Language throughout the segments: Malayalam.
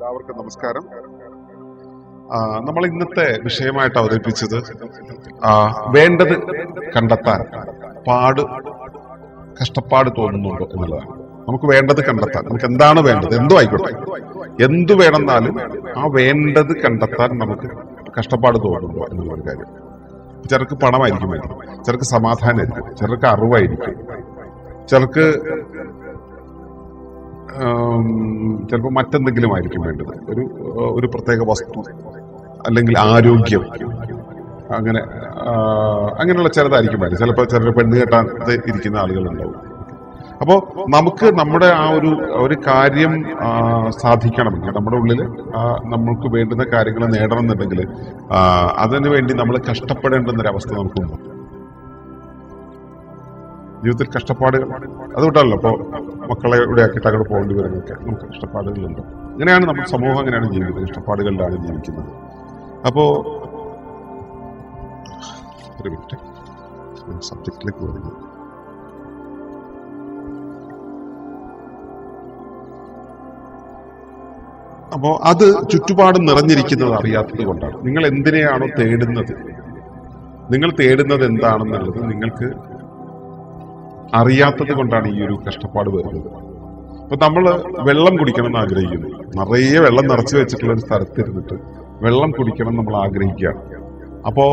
എല്ലാവർക്കും നമസ്കാരം. നമ്മൾ ഇന്നത്തെ വിഷയമായിട്ട് അവതരിപ്പിച്ചത് വേണ്ടത് കണ്ടെത്താൻ കഷ്ടപ്പാട് തോന്നുന്നുണ്ടോ എന്നുള്ളതാണ്. നമുക്ക് വേണ്ടത് കണ്ടെത്താൻ, നമുക്ക് എന്താണ് വേണ്ടത്, എന്തോ ആയിക്കോട്ടെ, എന്തു വേണമെന്നാലും ആ വേണ്ടത് കണ്ടെത്താൻ നമുക്ക് കഷ്ടപ്പാട് തോന്നുന്നുണ്ടോ എന്നുള്ളൊരു കാര്യം. ചിലർക്ക് പണമായിരിക്കും വേണ്ടത്, ചിലർക്ക് സമാധാനമായിരിക്കും, ചിലർക്ക് അറിവായിരിക്കും, ചിലർക്ക് ചിലപ്പോൾ മറ്റെന്തെങ്കിലും ആയിരിക്കും വേണ്ടത്, ഒരു പ്രത്യേക വസ്തു അല്ലെങ്കിൽ ആരോഗ്യം, അങ്ങനെയുള്ള ചിലതായിരിക്കും വേണ്ടത്. ചിലപ്പോൾ ചിലർ പെണ്ണ് കെട്ടാതെ ഇരിക്കുന്ന ആളുകളുണ്ടാവും. അപ്പോൾ നമുക്ക് നമ്മുടെ ആ ഒരു കാര്യം സാധിക്കണമെങ്കിൽ, നമ്മുടെ ഉള്ളിൽ നമ്മൾക്ക് വേണ്ടുന്ന കാര്യങ്ങൾ നേടണം എന്നുണ്ടെങ്കിൽ അതിനു വേണ്ടി നമ്മൾ കഷ്ടപ്പെടേണ്ടുന്നൊരവസ്ഥ നമുക്കുണ്ട്. ജീവിതത്തിൽ കഷ്ടപ്പാടുകൾ അതുകൊണ്ടല്ലോ ഇപ്പോൾ മക്കളെ ഇവിടെ ആക്കിയിട്ട് അങ്ങോട്ട് പോകേണ്ടി വരുന്നൊക്കെ നമുക്ക് കഷ്ടപ്പാടുകളുണ്ട്. അങ്ങനെയാണ് നമ്മുടെ സമൂഹം, അങ്ങനെയാണ് ജീവിക്കുന്നത്, കഷ്ടപ്പാടുകളിലാണ് ജീവിക്കുന്നത്. അപ്പോ ഒരു മിനിറ്റ് സബ്ജക്റ്റിലേക്ക് വരുന്നത്. അപ്പോ അത് ചുറ്റുപാടും നിറഞ്ഞിരിക്കുന്നത് അറിയാത്തത് കൊണ്ടാണ്. നിങ്ങൾ എന്തിനെയാണോ തേടുന്നത്, നിങ്ങൾ തേടുന്നത് എന്താണെന്നുള്ളത് നിങ്ങൾക്ക് അറിയാത്തത് കൊണ്ടാണ് ഈ ഒരു കഷ്ടപ്പാട് വരുന്നത്. അപ്പൊ നമ്മള് വെള്ളം കുടിക്കണം എന്ന് ആഗ്രഹിക്കുന്നു, നിറയെ വെള്ളം നിറച്ചു വെച്ചിട്ടുള്ള ഒരു സ്ഥലത്തിരുന്നിട്ട് വെള്ളം കുടിക്കണം നമ്മൾ ആഗ്രഹിക്കുകയാണ്. അപ്പോ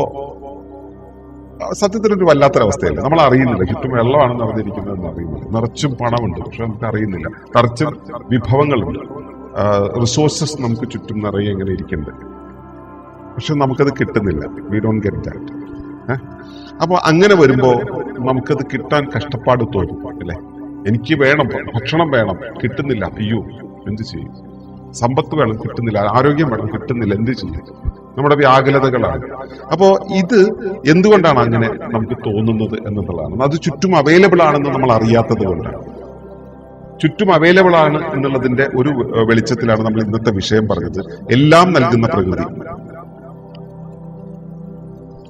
സത്യത്തിലൊരു വല്ലാത്തൊരവസ്ഥയല്ല. നമ്മൾ അറിയുന്നില്ല ചുറ്റും വെള്ളമാണ് നിറഞ്ഞിരിക്കുന്നതെന്ന് അറിയുന്നില്ല. നിറച്ചും പണമുണ്ട്, പക്ഷെ നമുക്ക് അറിയുന്നില്ല. നിറച്ചും വിഭവങ്ങളുണ്ട്, റിസോഴ്സസ് നമുക്ക് ചുറ്റും നിറയെ എങ്ങനെ ഇരിക്കുന്നുണ്ട്, പക്ഷെ നമുക്കത് കിട്ടുന്നില്ല. We don't get that. അപ്പൊ അങ്ങനെ വരുമ്പോ നമുക്കത് കിട്ടാൻ കഷ്ടപ്പാട് തോന്നും അല്ലെ. എനിക്ക് വേണം, ഭക്ഷണം വേണം, കിട്ടുന്നില്ല, അയ്യോ എന്ത് ചെയ്യും. സമ്പത്ത് വേണം, കിട്ടുന്നില്ല. ആരോഗ്യം വേണം, കിട്ടുന്നില്ല, എന്ത് ചെയ്യും. നമ്മുടെ വ്യാകുലതകളാണ്. അപ്പോ ഇത് എന്തുകൊണ്ടാണ് അങ്ങനെ നമുക്ക് തോന്നുന്നത് എന്നുള്ളതാണ്. അത് ചുറ്റും അവൈലബിൾ ആണെന്ന് നമ്മൾ അറിയാത്തത് കൊണ്ടാണ്. ചുറ്റും അവൈലബിൾ ആണ് എന്നുള്ളതിന്റെ ഒരു വെളിച്ചത്തിലാണ് നമ്മൾ ഇന്നത്തെ വിഷയം പറഞ്ഞത്. എല്ലാം നൽകുന്ന പ്രകൃതി,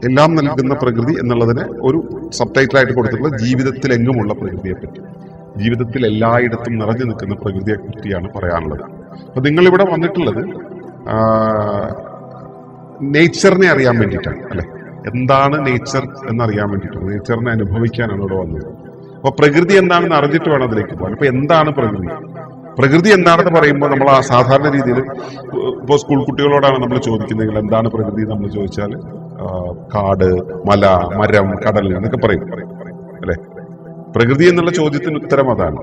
എല്ലാം നൽകുന്ന പ്രകൃതി എന്നുള്ളതിന് ഒരു സബ് ടൈറ്റിലായിട്ട് കൊടുത്തിട്ടുള്ള ജീവിതത്തിൽ എങ്ങുമുള്ള പ്രകൃതിയെ പറ്റി, ജീവിതത്തിൽ എല്ലായിടത്തും നിറഞ്ഞു നിൽക്കുന്ന പ്രകൃതിയെ പറ്റിയാണ് പറയാനുള്ളത്. അപ്പൊ നിങ്ങളിവിടെ വന്നിട്ടുള്ളത് നേച്ചറിനെ അറിയാൻ വേണ്ടിയിട്ടാണ് അല്ലെ. എന്താണ് നേച്ചർ എന്നറിയാൻ വേണ്ടിയിട്ടാണ്, നേച്ചറിനെ അനുഭവിക്കാനാണ് ഇവിടെ വന്നത്. അപ്പൊ പ്രകൃതി എന്താണെന്ന് അറിഞ്ഞിട്ട് വേണം അതിലേക്ക് പോകാൻ. അപ്പൊ എന്താണ് പ്രകൃതി? പ്രകൃതി എന്താണെന്ന് പറയുമ്പോൾ നമ്മൾ ആ സാധാരണ രീതിയിൽ ഇപ്പോൾ സ്കൂൾ കുട്ടികളോടാണ് നമ്മൾ ചോദിക്കുന്നതെങ്കിൽ എന്താണ് പ്രകൃതി നമ്മൾ ചോദിച്ചാൽ കാട്, മല, മരം, കടൽ എന്നൊക്കെ പറയും അല്ലെ. പ്രകൃതി എന്നുള്ള ചോദ്യത്തിന് ഉത്തരം അതാണ്.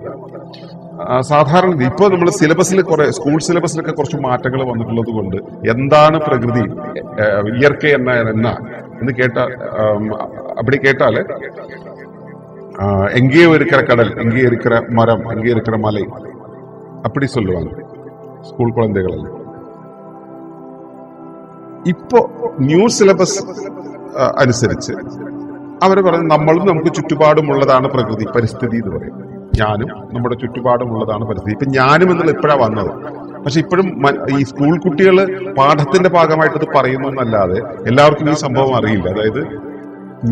സാധാരണ ഇപ്പൊ നമ്മൾ സിലബസിൽ സ്കൂൾ സിലബസിലൊക്കെ കുറച്ച് മാറ്റങ്ങൾ വന്നിട്ടുള്ളത് കൊണ്ട് എന്താണ് പ്രകൃതി, ഇയർക്കെ എന്ന് அப்படி கேட்டாല് எங்கே இருக்கிற கடல், எங்கே இருக்கிற மரம், எங்கே இருக்கிற மலை அப்படி சொல்லுவாங்க സ്കൂൾ കുഴന്തകളല്ല. ഇപ്പോ ന്യൂ സിലബസ് അനുസരിച്ച് അവർ പറയുന്നത് നമ്മളും നമുക്ക് ചുറ്റുപാടുമുള്ളതാണ് പ്രകൃതി, പരിസ്ഥിതി എന്ന് പറയും. ഞാനും നമ്മുടെ ചുറ്റുപാടുമുള്ളതാണ് പരിസ്ഥിതി. ഇപ്പൊ ഞാനും എന്നുള്ള ഇപ്പോഴാണ് വന്നത്. പക്ഷെ ഇപ്പോഴും ഈ സ്കൂൾ കുട്ടികൾ പാഠത്തിന്റെ ഭാഗമായിട്ട് ഇത് പറയുന്നു എന്നല്ലാതെ എല്ലാവർക്കും ഈ സംഭവം അറിയില്ല. അതായത്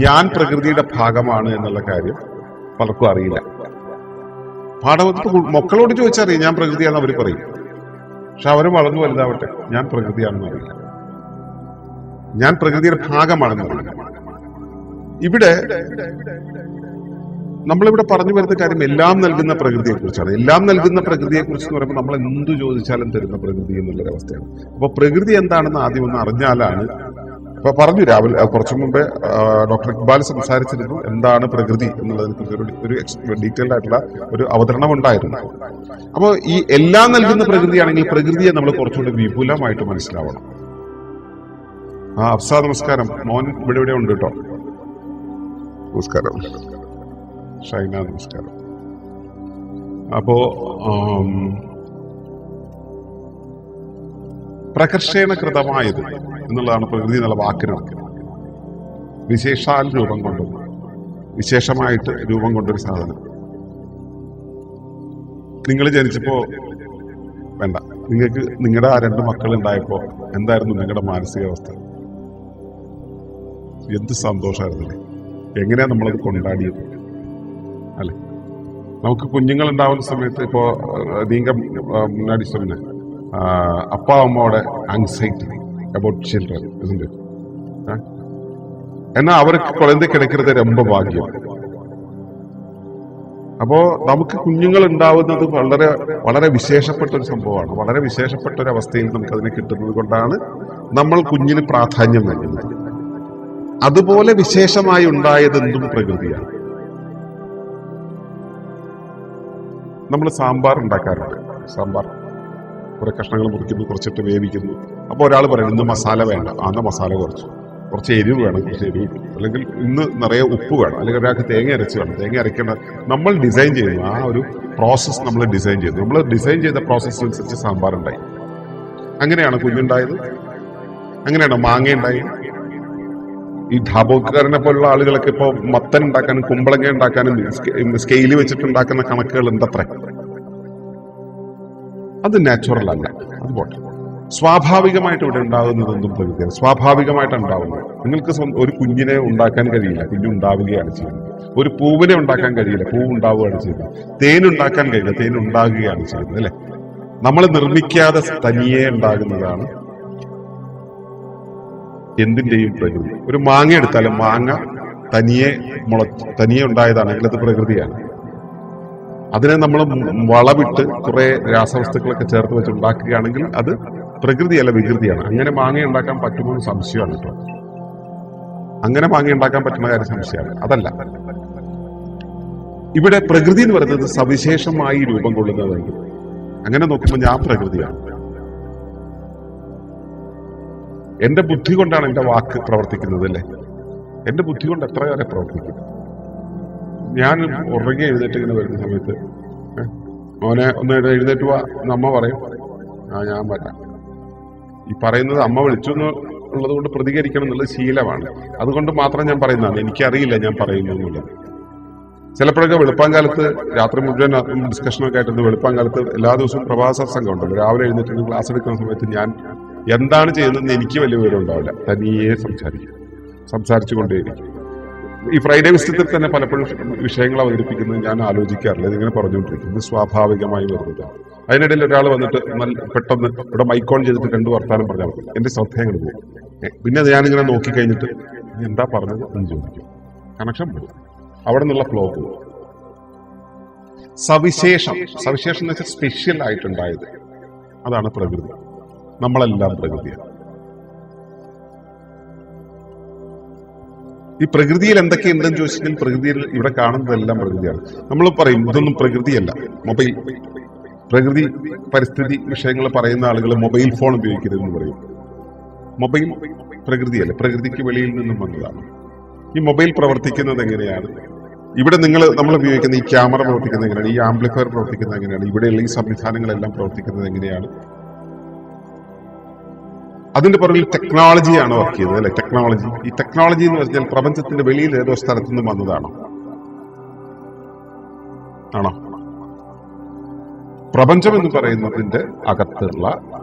ഞാൻ പ്രകൃതിയുടെ ഭാഗമാണ് എന്നുള്ള കാര്യം പലർക്കും അറിയില്ല. മക്കളോട് ചോദിച്ചറിയാം ഞാൻ പ്രകൃതിയാണെന്ന് അവർ പറയും. പക്ഷെ അവരും വളർന്നു വലുതാവട്ടെ, ഞാൻ പ്രകൃതിയാണെന്ന് അറിയില്ല, ഞാൻ പ്രകൃതിയുടെ ഭാഗമാണെന്ന് അറിയില്ല. ഇവിടെ നമ്മളിവിടെ പറഞ്ഞു വരുന്ന കാര്യം എല്ലാം നൽകുന്ന പ്രകൃതിയെ കുറിച്ചാണ്. എല്ലാം നൽകുന്ന പ്രകൃതിയെ കുറിച്ച് എന്ന് പറയുമ്പോൾ നമ്മൾ എന്തു ചോദിച്ചാലും തരുന്ന പ്രകൃതി എന്നുള്ളൊരവസ്ഥയാണ്. അപ്പൊ പ്രകൃതി എന്താണെന്ന് ആദ്യം ഒന്ന് അറിഞ്ഞാലാണ്. അപ്പൊ പറഞ്ഞു രാവിലെ കുറച്ചു മുമ്പേ ഡോക്ടർ ഇക്ബാൽ സംസാരിച്ചിരുന്നു എന്താണ് പ്രകൃതി എന്നുള്ളതിനെ കുറിച്ച് ഒരു ഡീറ്റെയിൽഡ് ആയിട്ടുള്ള ഒരു അവതരണം ഉണ്ടായിരുന്നു. അപ്പോൾ ഈ എല്ലാം നൽകുന്ന പ്രകൃതിയാണെങ്കിൽ പ്രകൃതിയെ നമ്മൾ കുറച്ചുകൂടി വിപുലമായിട്ട് മനസ്സിലാവണം. അഫ്സാ നമസ്കാരം, മോൻ ഇവിടെ ഉണ്ട് കേട്ടോ. നമസ്കാരം ഷൈന, നമസ്കാരം. അപ്പോ പ്രകർഷേണ കൃതമായത് എന്നുള്ളതാണ് പ്രകൃതി എന്നുള്ള വാക്കിന്. വിശേഷാൽ രൂപം കൊണ്ട്, വിശേഷമായിട്ട് രൂപം കൊണ്ടൊരു സാധനം. നിങ്ങൾ ജനിച്ചപ്പോ വേണ്ട, നിങ്ങൾക്ക് നിങ്ങളുടെ ആ 2 മക്കൾ ഉണ്ടായപ്പോ എന്തായിരുന്നു നിങ്ങളുടെ മാനസികാവസ്ഥ? എന്ത് സന്തോഷമായിരുന്നില്ലേ? എങ്ങനെയാ നമ്മളത് കൊണ്ടാടിയത് അല്ലെ. നമുക്ക് കുഞ്ഞുങ്ങൾ ഉണ്ടാവുന്ന സമയത്ത് ഇപ്പോ നീങ്ക മുന്നാടി சொன்ன அப்பா அம்மாவோட ஆங்ஸைட்டி அபவுட் சில்ட்ரன் ஏன்னா அவருக்கு குழந்தை கிடைக்கிறது ரொம்ப ഭാഗ്യം. അപ്പോ നമുക്ക് കുഞ്ഞുങ്ങൾ ഉണ്ടാവുന്നത് വളരെ വളരെ വിശേഷപ്പെട്ട ഒരു സംഭവമാണ്. വളരെ വിശേഷപ്പെട്ട ഒരു അവസ്ഥയിൽ നമുക്ക് അതിനെ കിട്ടുന്നത് കൊണ്ടാണ് നമ്മൾ കുഞ്ഞിന് പ്രാധാന്യം നൽകുന്നത്. അതുപോലെ വിശേഷമായി ഉണ്ടായതെന്തും പ്രകൃതിയാണ്. നമ്മൾ സാമ്പാർ ഉണ്ടാക്കാറുണ്ട്. സാമ്പാർ കുറെ കഷ്ണങ്ങൾ മുറിക്കുന്നു, കുറച്ചിട്ട് വേവിക്കുന്നു. അപ്പോൾ ഒരാൾ പറയും ഇന്ന് മസാല വേണ്ട, അന്ന് മസാല കുറച്ച് എരിവ് വേണം, കുറച്ച് എരിവ്, അല്ലെങ്കിൽ ഇന്ന് നിറയെ ഉപ്പ് വേണം, അല്ലെങ്കിൽ ഒരാൾക്ക് തേങ്ങ അരച്ച് വേണം. തേങ്ങ അരക്കേണ്ട നമ്മൾ ഡിസൈൻ ചെയ്യുന്നു. ആ ഒരു പ്രോസസ്സ് നമ്മൾ ഡിസൈൻ ചെയ്തു. നമ്മൾ ഡിസൈൻ ചെയ്ത പ്രോസസ്സ് അനുസരിച്ച് സാമ്പാർ ഉണ്ടായി. അങ്ങനെയാണ് കുഞ്ഞുണ്ടായത്. അങ്ങനെയാണോ മാങ്ങ ഉണ്ടായി? ഈ ധാബോക്കാരനെ പോലുള്ള ആളുകളൊക്കെ ഇപ്പോൾ മത്തൻ ഉണ്ടാക്കാനും കുമ്പളങ്ങ ഉണ്ടാക്കാനും സ്കെയില് വെച്ചിട്ടുണ്ടാക്കുന്ന കണക്കുകൾ എന്തത്ര? അത് നാച്ചുറൽ അല്ല. അത് പോട്ടെ. സ്വാഭാവികമായിട്ട് ഇവിടെ ഉണ്ടാകുന്നതൊന്നും പ്രകൃതിയാണ്. സ്വാഭാവികമായിട്ട് ഉണ്ടാവുന്നത്. നിങ്ങൾക്ക് ഒരു കുഞ്ഞിനെ ഉണ്ടാക്കാൻ കഴിയില്ല, കുഞ്ഞുണ്ടാവുകയാണ് ചെയ്യുന്നത്. ഒരു പൂവിനെ ഉണ്ടാക്കാൻ കഴിയില്ല, പൂവ് ഉണ്ടാവുകയാണ് ചെയ്യുന്നത്. തേനുണ്ടാക്കാൻ കഴിയില്ല, തേനുണ്ടാകുകയാണ് ചെയ്യുന്നത്. അല്ലെ? നമ്മൾ നിർമ്മിക്കാതെ തനിയെ ഉണ്ടാകുന്നതാണ് എന്തിന്റെയും പ്രകൃതി. ഒരു മാങ്ങ എടുത്താലും മാങ്ങ തനിയെ ഉണ്ടായതാണെങ്കിൽ അത് പ്രകൃതിയാണ്. അതിനെ നമ്മൾ വളവിട്ട് കുറെ രാസവസ്തുക്കളൊക്കെ ചേർത്ത് വെച്ച് ഉണ്ടാക്കുകയാണെങ്കിൽ അത് പ്രകൃതിയല്ല, വികൃതിയാണ്. അങ്ങനെ മാങ്ങ ഉണ്ടാക്കാൻ പറ്റുമോ എന്ന് സംശയമാണ് കേട്ടോ. അങ്ങനെ മാങ്ങ ഉണ്ടാക്കാൻ പറ്റുന്ന കാര്യം സംശയമാണ്. അതല്ല, ഇവിടെ പ്രകൃതി എന്ന് പറയുന്നത് സവിശേഷമായി രൂപം കൊള്ളുന്നതെങ്കിൽ അങ്ങനെ നോക്കുമ്പോൾ ഞാൻ പ്രകൃതിയാണ്. എന്റെ ബുദ്ധി കൊണ്ടാണ് എന്റെ വാക്ക് പ്രവർത്തിക്കുന്നത്. അല്ലേ? എന്റെ ബുദ്ധി കൊണ്ട് എത്ര കാലം പ്രവർത്തിക്കും. ഞാൻ ഉറങ്ങി എഴുന്നേറ്റ് ഇങ്ങനെ വരുന്ന സമയത്ത് മോനെ ഒന്ന് എഴുന്നേറ്റ് പോവാ എന്ന് അമ്മ പറയും. ഞാൻ വരാം. ഈ പറയുന്നത് അമ്മ വിളിച്ചു എന്നുള്ളത് കൊണ്ട് പ്രതികരിക്കണം എന്നുള്ളത് ശീലമാണ്. അതുകൊണ്ട് മാത്രം ഞാൻ പറയുന്നതാണ്. എനിക്കറിയില്ല ഞാൻ പറയുന്നു എന്നുള്ളത്. ചിലപ്പോഴൊക്കെ വെളുപ്പാങ്കാലത്ത് രാത്രി മുഴുവൻ ഡിസ്കഷനൊക്കെ ആയിട്ട് വെളുപ്പാങ്കാലത്ത് എല്ലാ ദിവസവും പ്രഭാത സംഘം ഉണ്ടല്ലോ. രാവിലെ എഴുന്നേറ്റ് ക്ലാസ് എടുക്കുന്ന സമയത്ത് ഞാൻ എന്താണ് ചെയ്യുന്നതെന്ന് എനിക്ക് വലിയ വിവരം ഉണ്ടാവില്ല. തനിയെ സംസാരിച്ചു കൊണ്ടേയിരിക്കും. ഈ ഫ്രൈഡേ വിസിറ്റിൽ തന്നെ പലപ്പോഴും വിഷയങ്ങൾ അവതരിപ്പിക്കുന്നത് ഞാൻ ആലോചിക്കാറില്ല. ഇതിങ്ങനെ പറഞ്ഞുകൊണ്ടിരിക്കുന്നത് സ്വാഭാവികമായി വരുന്നതാണ്. അതിനിടയിൽ ഒരാൾ വന്നിട്ട് പെട്ടെന്ന് ഇവിടെ മൈക്കോൺ ചെയ്തിട്ട് രണ്ടു വർത്താനം പറഞ്ഞാൽ മതി. എന്റെ ശ്രദ്ധ പോകും. പിന്നെ അത് ഞാനിങ്ങനെ നോക്കിക്കഴിഞ്ഞിട്ട് എന്താ പറഞ്ഞത് എന്ന് ചോദിക്കും. കണക്ഷൻ പോകും. അവിടെ നിന്നുള്ള ഫ്ലോ പോകും. സവിശേഷം എന്ന് വെച്ചാൽ സ്പെഷ്യൽ ആയിട്ടുണ്ടായത്, അതാണ് പ്രകൃതി. നമ്മളെല്ലാം പ്രകൃതിയാണ്. ഈ പ്രകൃതിയിൽ എന്തൊക്കെയുണ്ടെന്ന് ചോദിച്ചെങ്കിൽ പ്രകൃതിയിൽ ഇവിടെ കാണുന്നതെല്ലാം പ്രകൃതിയാണ്. നമ്മൾ പറയും ഇതൊന്നും പ്രകൃതിയല്ല, മൊബൈൽ. പ്രകൃതി പരിസ്ഥിതി വിഷയങ്ങൾ പറയുന്ന ആളുകൾ മൊബൈൽ ഫോൺ ഉപയോഗിക്കരുതെന്ന് പറയും. മൊബൈൽ പ്രകൃതിയല്ല, പ്രകൃതിക്ക് വെളിയിൽ നിന്നും വന്നതാണ്. ഈ മൊബൈൽ പ്രവർത്തിക്കുന്നത് എങ്ങനെയാണ്? ഇവിടെ നമ്മൾ ഉപയോഗിക്കുന്ന ഈ ക്യാമറ പ്രവർത്തിക്കുന്നത് എങ്ങനെയാണ്? ഈ ആംപ്ലിഫയർ പ്രവർത്തിക്കുന്നത് എങ്ങനെയാണ്? ഇവിടെയുള്ള ഈ സംവിധാനങ്ങളെല്ലാം പ്രവർത്തിക്കുന്നത് എങ്ങനെയാണ്? അതിന്റെ പുറകിൽ ടെക്നോളജിയാണ് വർക്ക് ചെയ്യുന്നത്. അല്ലെ? ടെക്നോളജി. ഈ ടെക്നോളജി എന്ന് പറഞ്ഞാൽ പ്രപഞ്ചത്തിന്റെ വെളിയിൽ ഏതോ സ്ഥലത്തു നിന്നും വന്നതാണോ? ആണോ? പ്രപഞ്ചം എന്ന് പറയുന്നതിന്റെ അകത്തുള്ള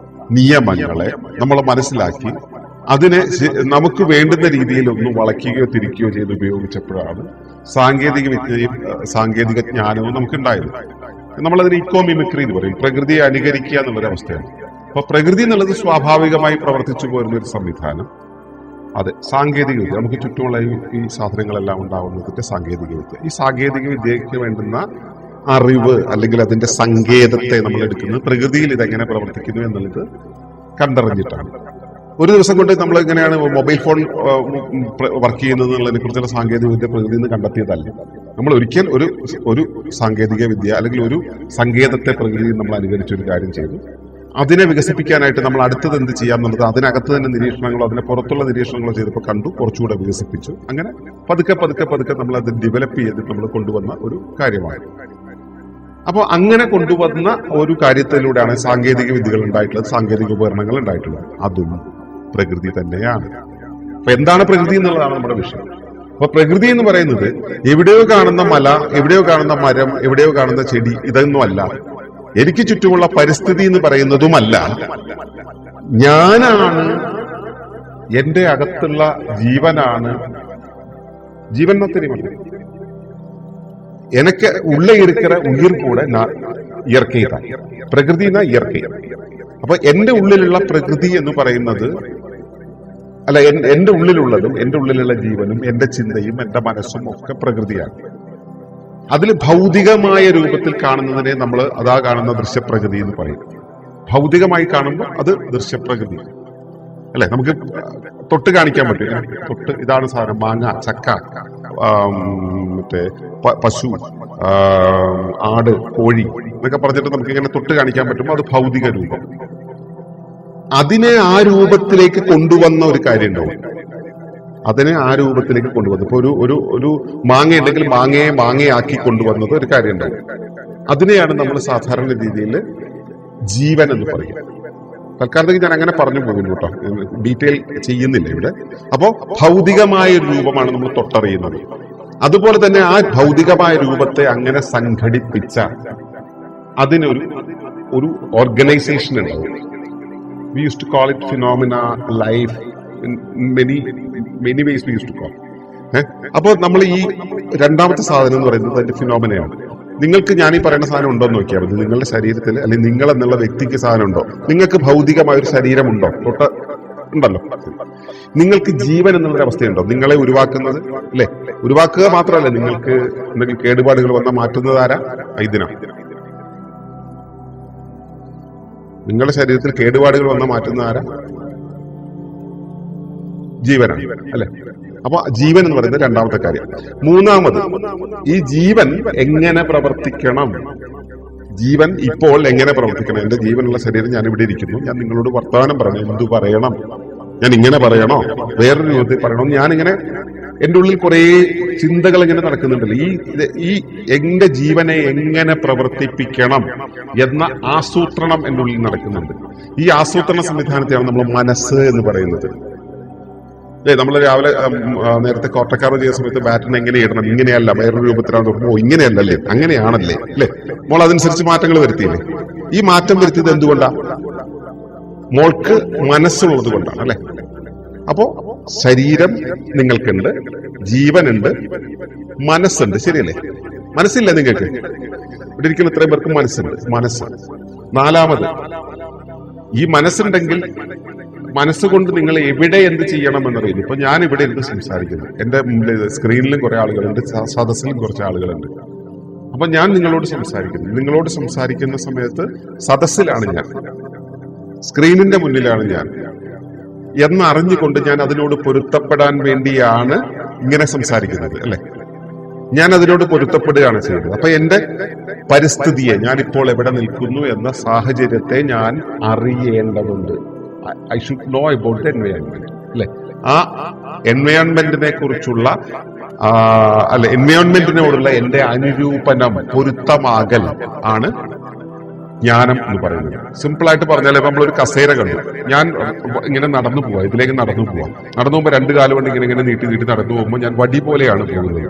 നിയമങ്ങളെ നമ്മൾ മനസ്സിലാക്കി അതിനെ നമുക്ക് വേണ്ടുന്ന രീതിയിൽ ഒന്ന് വളയ്ക്കുകയോ തിരിക്കുകയോ ചെയ്ത് ഉപയോഗിച്ചപ്പോഴാണ് സാങ്കേതിക വിദ്യയും സാങ്കേതിക ജ്ഞാനവും നമുക്കുണ്ടായത്. നമ്മളതിന് ഇക്കോ മിമിക്രി എന്ന് പറയും. പ്രകൃതിയെ അനുകരിക്കുക എന്നുള്ളൊരവസ്ഥയാണ്. അപ്പൊ പ്രകൃതി എന്നുള്ളത് സ്വാഭാവികമായി പ്രവർത്തിച്ചു പോരുന്ന ഒരു സംവിധാനം. അതെ, സാങ്കേതിക വിദ്യ. നമുക്ക് ചുറ്റുമുള്ള ഈ സാധനങ്ങളെല്ലാം ഉണ്ടാവുന്നതിന്റെ സാങ്കേതിക വിദ്യ. ഈ സാങ്കേതിക വിദ്യയ്ക്ക് വേണ്ടുന്ന അറിവ് അല്ലെങ്കിൽ അതിന്റെ സങ്കേതത്തെ നമ്മൾ എടുക്കുന്നത് പ്രകൃതിയിൽ ഇതെങ്ങനെ പ്രവർത്തിക്കുന്നു എന്നുള്ളത് കണ്ടറിഞ്ഞിട്ടാണ്. ഒരു ദിവസം കൊണ്ട് നമ്മൾ എങ്ങനെയാണ് മൊബൈൽ ഫോൺ വർക്ക് ചെയ്യുന്നത് എന്നുള്ളതിനെ കുറിച്ചുള്ള സാങ്കേതിക വിദ്യ പ്രകൃതിയിൽ നിന്ന് കണ്ടെത്തിയതല്ല. നമ്മൾ ഒരിക്കൽ ഒരു സാങ്കേതിക വിദ്യ അല്ലെങ്കിൽ ഒരു സങ്കേതത്തെ പ്രകൃതിയിൽ നമ്മൾ അനുകരിച്ച ഒരു കാര്യം ചെയ്തു. അതിനെ വികസിപ്പിക്കാനായിട്ട് നമ്മൾ അടുത്തത് എന്ത് ചെയ്യാം എന്നുള്ളത് അതിനകത്ത് തന്നെ നിരീക്ഷണങ്ങളോ അതിനെ പുറത്തുള്ള നിരീക്ഷണങ്ങളോ ചെയ്തപ്പോൾ കണ്ടു, കുറച്ചുകൂടെ വികസിപ്പിച്ചു. അങ്ങനെ പതുക്കെ നമ്മൾ അത് ഡെവലപ്പ് ചെയ്തിട്ട് നമ്മൾ കൊണ്ടുവന്ന ഒരു കാര്യമായിരുന്നു. അപ്പോൾ അങ്ങനെ കൊണ്ടുവന്ന ഒരു കാര്യത്തിലൂടെയാണ് സാങ്കേതിക വിദ്യകൾ ഉണ്ടായിട്ടുള്ളത്, സാങ്കേതിക ഉപകരണങ്ങൾ ഉണ്ടായിട്ടുള്ളത്. അതും പ്രകൃതി തന്നെയാണ്. അപ്പൊ എന്താണ് പ്രകൃതി എന്നുള്ളതാണ് നമ്മുടെ വിഷയം. അപ്പൊ പ്രകൃതി എന്ന് പറയുന്നത് എവിടെയോ കാണുന്ന മല, എവിടെയോ കാണുന്ന മരം, എവിടെയോ കാണുന്ന ചെടി, ഇതൊന്നുമല്ല. എനിക്ക് ചുറ്റുമുള്ള പരിസ്ഥിതി എന്ന് പറയുന്നതുമല്ല. ഞാനാണ്, എന്റെ അകത്തുള്ള ജീവനാണ്. ജീവൻ தெரியுமா? எனக்கு உள்ள இருக்கிற உயிர் கூட நான் இயற்கை தான். பிரகிருதினா இயற்கை. അപ്പൊ എന്റെ ഉള്ളിലുള്ള പ്രകൃതി എന്ന് പറയുന്നത്, അല്ല, എന്റെ ഉള്ളിലുള്ളതും എന്റെ ഉള്ളിലുള്ള ജീവനും എന്റെ ചിന്തയും എന്റെ മനസ്സും ഒക്കെ പ്രകൃതിയാണ്. അതിൽ ഭൗതികമായ രൂപത്തിൽ കാണുന്നതിനെ നമ്മൾ അതാ കാണുന്ന ദൃശ്യപ്രകൃതി എന്ന് പറയും. ഭൗതികമായി കാണുമ്പോൾ അത് ദൃശ്യപ്രകൃതി അല്ലെ. നമുക്ക് തൊട്ട് കാണിക്കാൻ പറ്റും. തൊട്ട് ഇതാണ് സാധനം, മാങ്ങ, ചക്ക, മറ്റേ പശു, ആട്, കോഴി എന്നൊക്കെ പറഞ്ഞിട്ട് നമുക്ക് ഇങ്ങനെ തൊട്ട് കാണിക്കാൻ പറ്റുമ്പോൾ അത് ഭൗതിക രൂപം. അതിനെ ആ രൂപത്തിലേക്ക് കൊണ്ടുവന്ന ഒരു കാര്യം ഉണ്ടാവും. അതിനെ ആ രൂപത്തിലേക്ക് കൊണ്ടുവന്നു. ഇപ്പൊ ഒരു മാങ്ങ ഉണ്ടെങ്കിൽ മാങ്ങയാക്കി കൊണ്ടുവന്നത് ഒരു കാര്യം ഉണ്ടാവും. അതിനെയാണ് നമ്മൾ സാധാരണ രീതിയിൽ ജീവൻ എന്ന് പറയുക. തൽക്കാലത്തേക്ക് ഞാൻ അങ്ങനെ പറഞ്ഞു പോകുന്നു കേട്ടോ, ഡീറ്റെയിൽ ചെയ്യുന്നില്ല ഇവിടെ. അപ്പോ ഭൗതികമായ ഒരു രൂപമാണ് നമ്മൾ തൊട്ടറിയുന്നത്. അതുപോലെ തന്നെ ആ ഭൗതികമായ രൂപത്തെ അങ്ങനെ സംഘടിപ്പിച്ച അതിനൊരു ഓർഗനൈസേഷൻ ഉണ്ടാവും. We used to call it phenomena, life, in many ways we used to call. അപ്പോൾ നമ്മൾ ഈ രണ്ടാമത്തെ സാധനം എന്ന് പറയുന്നത് അതിന്റെ ഫിനോമിനയാണ്. നിങ്ങൾക്ക് ഞാൻ ഈ പറയുന്ന സാധനം ഉണ്ടോ എന്ന് നോക്കിയാൽ മതി. നിങ്ങളുടെ ശരീരത്തിൽ അല്ലെങ്കിൽ നിങ്ങൾ എന്നുള്ള വ്യക്തിക്ക് സാധനം ഉണ്ടോ? നിങ്ങൾക്ക് ഭൗതികമായ ഒരു ശരീരമുണ്ടോ? ഉണ്ടല്ലോ. നിങ്ങൾക്ക് ജീവൻ എന്നുള്ളൊരു അവസ്ഥയുണ്ടോ? നിങ്ങളെ ഉരുവാക്കുന്നത് അല്ലെ? ഉരുവാക്കുക മാത്രമല്ല, നിങ്ങൾക്ക് എന്തെങ്കിലും കേടുപാടുകൾ വന്നാൽ മാറ്റുന്നത് ആരാ? ഇതിനാണ്. നിങ്ങളുടെ ശരീരത്തിൽ കേടുപാടുകൾ വന്നാൽ മാറ്റുന്ന ആരാ? ജീവനാണ് അല്ലെ. അപ്പൊ ജീവൻ എന്ന് പറയുന്നത് രണ്ടാമത്തെ കാര്യം. മൂന്നാമത്, ഈ ജീവൻ എങ്ങനെ പ്രവർത്തിക്കണം? ജീവൻ ഇപ്പോൾ എങ്ങനെ പ്രവർത്തിക്കണം? എന്റെ ജീവനുള്ള ശരീരം ഞാൻ ഇവിടെ ഇരിക്കുന്നു, ഞാൻ നിങ്ങളോട് വർത്തമാനം പറയണം. എന്തു പറയണം? ഞാൻ ഇങ്ങനെ പറയണോ? വേറൊരു രൂപത്തിൽ പറയണോ? ഞാനിങ്ങനെ എന്റെ ഉള്ളിൽ കുറെ ചിന്തകൾ ഇങ്ങനെ നടക്കുന്നുണ്ടല്ലോ. ഈ എന്റെ ജീവനെ എങ്ങനെ പ്രവർത്തിപ്പിക്കണം എന്ന ആസൂത്രണം എന്റെ ഉള്ളിൽ നടക്കുന്നുണ്ട്. ഈ ആസൂത്രണ സംവിധാനത്തെയാണ് നമ്മൾ മനസ്സ് എന്ന് പറയുന്നത്. നമ്മൾ രാവിലെ നേരത്തെ കോട്ടക്കാർ ചെയ്യുന്ന സമയത്ത് ബാറ്റിന് എങ്ങനെ ഇടണം, ഇങ്ങനെയല്ല വേറൊരു രൂപത്തിലാണ് നോക്കുമ്പോൾ ഇങ്ങനെയല്ലല്ലേ, അങ്ങനെയാണല്ലേ അല്ലെ. മോൾ അതനുസരിച്ച് മാറ്റങ്ങൾ വരുത്തിയില്ലേ? ഈ മാറ്റം വരുത്തിയത് എന്തുകൊണ്ടാ? മോൾക്ക് മനസ്സുള്ളത് കൊണ്ടാണ് അല്ലെ. അപ്പോ ശരീരം നിങ്ങൾക്കുണ്ട്, ജീവനുണ്ട്, മനസ്സുണ്ട്, ശരിയല്ലേ? മനസ്സില്ല നിങ്ങൾക്ക്? ഇവിടെ ഇരിക്കുന്ന ഇത്രയും പേർക്ക് മനസ്സുണ്ട്. മനസ്സ് നാലാമത്. ഈ മനസ്സുണ്ടെങ്കിൽ മനസ്സുകൊണ്ട് നിങ്ങൾ എവിടെ എന്ത് ചെയ്യണം എന്നറിയില്ല. ഇപ്പൊ ഞാൻ ഇവിടെ ഇരുന്ന് സംസാരിക്കുന്നു, എന്റെ മുമ്പിൽ സ്ക്രീനിലും കുറെ ആളുകളുണ്ട്, സദസ്സിലും കുറച്ച് ആളുകളുണ്ട്. അപ്പൊ ഞാൻ നിങ്ങളോട് സംസാരിക്കുന്ന സമയത്ത് സദസ്സിലാണ് ഞാൻ, സ്ക്രീനിന്റെ മുന്നിലാണ് ഞാൻ എന്നറിഞ്ഞുകൊണ്ട് ഞാൻ അതിനോട് പൊരുത്തപ്പെടാൻ വേണ്ടിയാണ് ഇങ്ങനെ സംസാരിക്കുന്നത് അല്ലെ. ഞാൻ അതിനോട് പൊരുത്തപ്പെടുകയാണ് ചെയ്യുന്നത്. അപ്പൊ എന്റെ പരിസ്ഥിതിയെ, ഞാൻ ഇപ്പോൾ എവിടെ നിൽക്കുന്നു എന്ന സാഹചര്യത്തെ ഞാൻ അറിയേണ്ടതുണ്ട്. I should know about the environment അല്ലെ. ആ എൻവയോൺമെന്റിനെ കുറിച്ചുള്ള എൻവയോൺമെന്റിനോടുള്ള എന്റെ അനുരൂപനം, പൊരുത്തമാകൽ ആണ് ജ്ഞാനം എന്ന് പറയുന്നത്. സിമ്പിൾ ആയിട്ട് പറഞ്ഞാൽ, ഇപ്പൊ നമ്മളൊരു കസേര കണ്ടു, ഞാൻ ഇങ്ങനെ നടന്നു പോവാ, ഇതിലേക്ക് നടന്നു പോകുമ്പോൾ രണ്ട് കാലം കൊണ്ട് ഇങ്ങനെ നീട്ടി നടന്നു പോകുമ്പോൾ ഞാൻ വടി പോലെയാണ് പോകുന്നത്.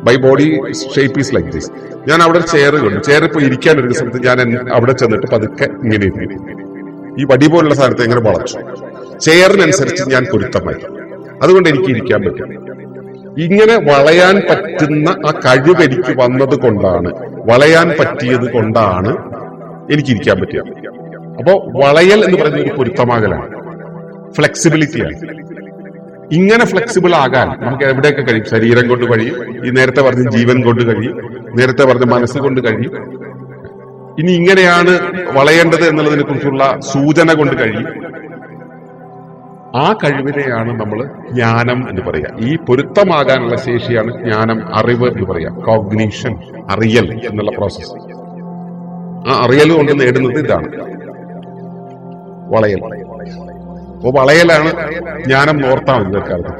By body shape is like this. ഞാൻ അവിടെ ഒരു ചെയർ കണ്ടു, ചെയർ ഇപ്പൊ ഇരിക്കാൻ ഒരു സമയത്ത് ഞാൻ അവിടെ ചെന്നിട്ട് പതുക്കെ ഇങ്ങനെ ഇരുന്നു. ഈ വടി പോലുള്ള സാധനത്തെ എങ്ങനെ വളച്ചു, ചെയറിനനുസരിച്ച് ഞാൻ പൊരുത്തമായി. അതുകൊണ്ട് എനിക്ക് ഇരിക്കാൻ പറ്റും. ഇങ്ങനെ വളയാൻ പറ്റുന്ന ആ കഴിവ് എനിക്ക് വന്നത് കൊണ്ടാണ്, വളയാൻ പറ്റിയത് കൊണ്ടാണ് എനിക്കിരിക്കാൻ പറ്റുക. അപ്പോ വളയൽ എന്ന് പറയുന്നത് ഒരു പൊരുത്തമാകലാണ്, ഫ്ലെക്സിബിലിറ്റിയാണ്. ഇങ്ങനെ ഫ്ലെക്സിബിൾ ആകാൻ നമുക്ക് എവിടെയൊക്കെ കഴിയും? ശരീരം കൊണ്ട് കഴിയും, ഈ നേരത്തെ പറഞ്ഞ ജീവൻ കൊണ്ട് കഴിയും, നേരത്തെ പറഞ്ഞ മനസ്സ് കൊണ്ട് കഴിയും. ഇനി ഇങ്ങനെയാണ് വളയേണ്ടത് എന്നുള്ളതിനെ കുറിച്ചുള്ള സൂചന കൊണ്ട് കഴിയും. ആ കഴിവിനെയാണ് നമ്മൾ ജ്ഞാനം എന്ന് പറയുക. ഈ പൊരുത്തമാകാനുള്ള ശേഷിയാണ് ജ്ഞാനം, അറിവ് എന്ന് പറയുക. കോഗ്നീഷൻ, അറിയൽ എന്നുള്ള പ്രോസസ്. ആ അറിയൽ കൊണ്ട് നേടുന്നത് ഇതാണ് വളയൽ. അപ്പൊ വളയലാണ് ജ്ഞാനം. ഓർത്താൽ മതി ഇതൊക്കെ.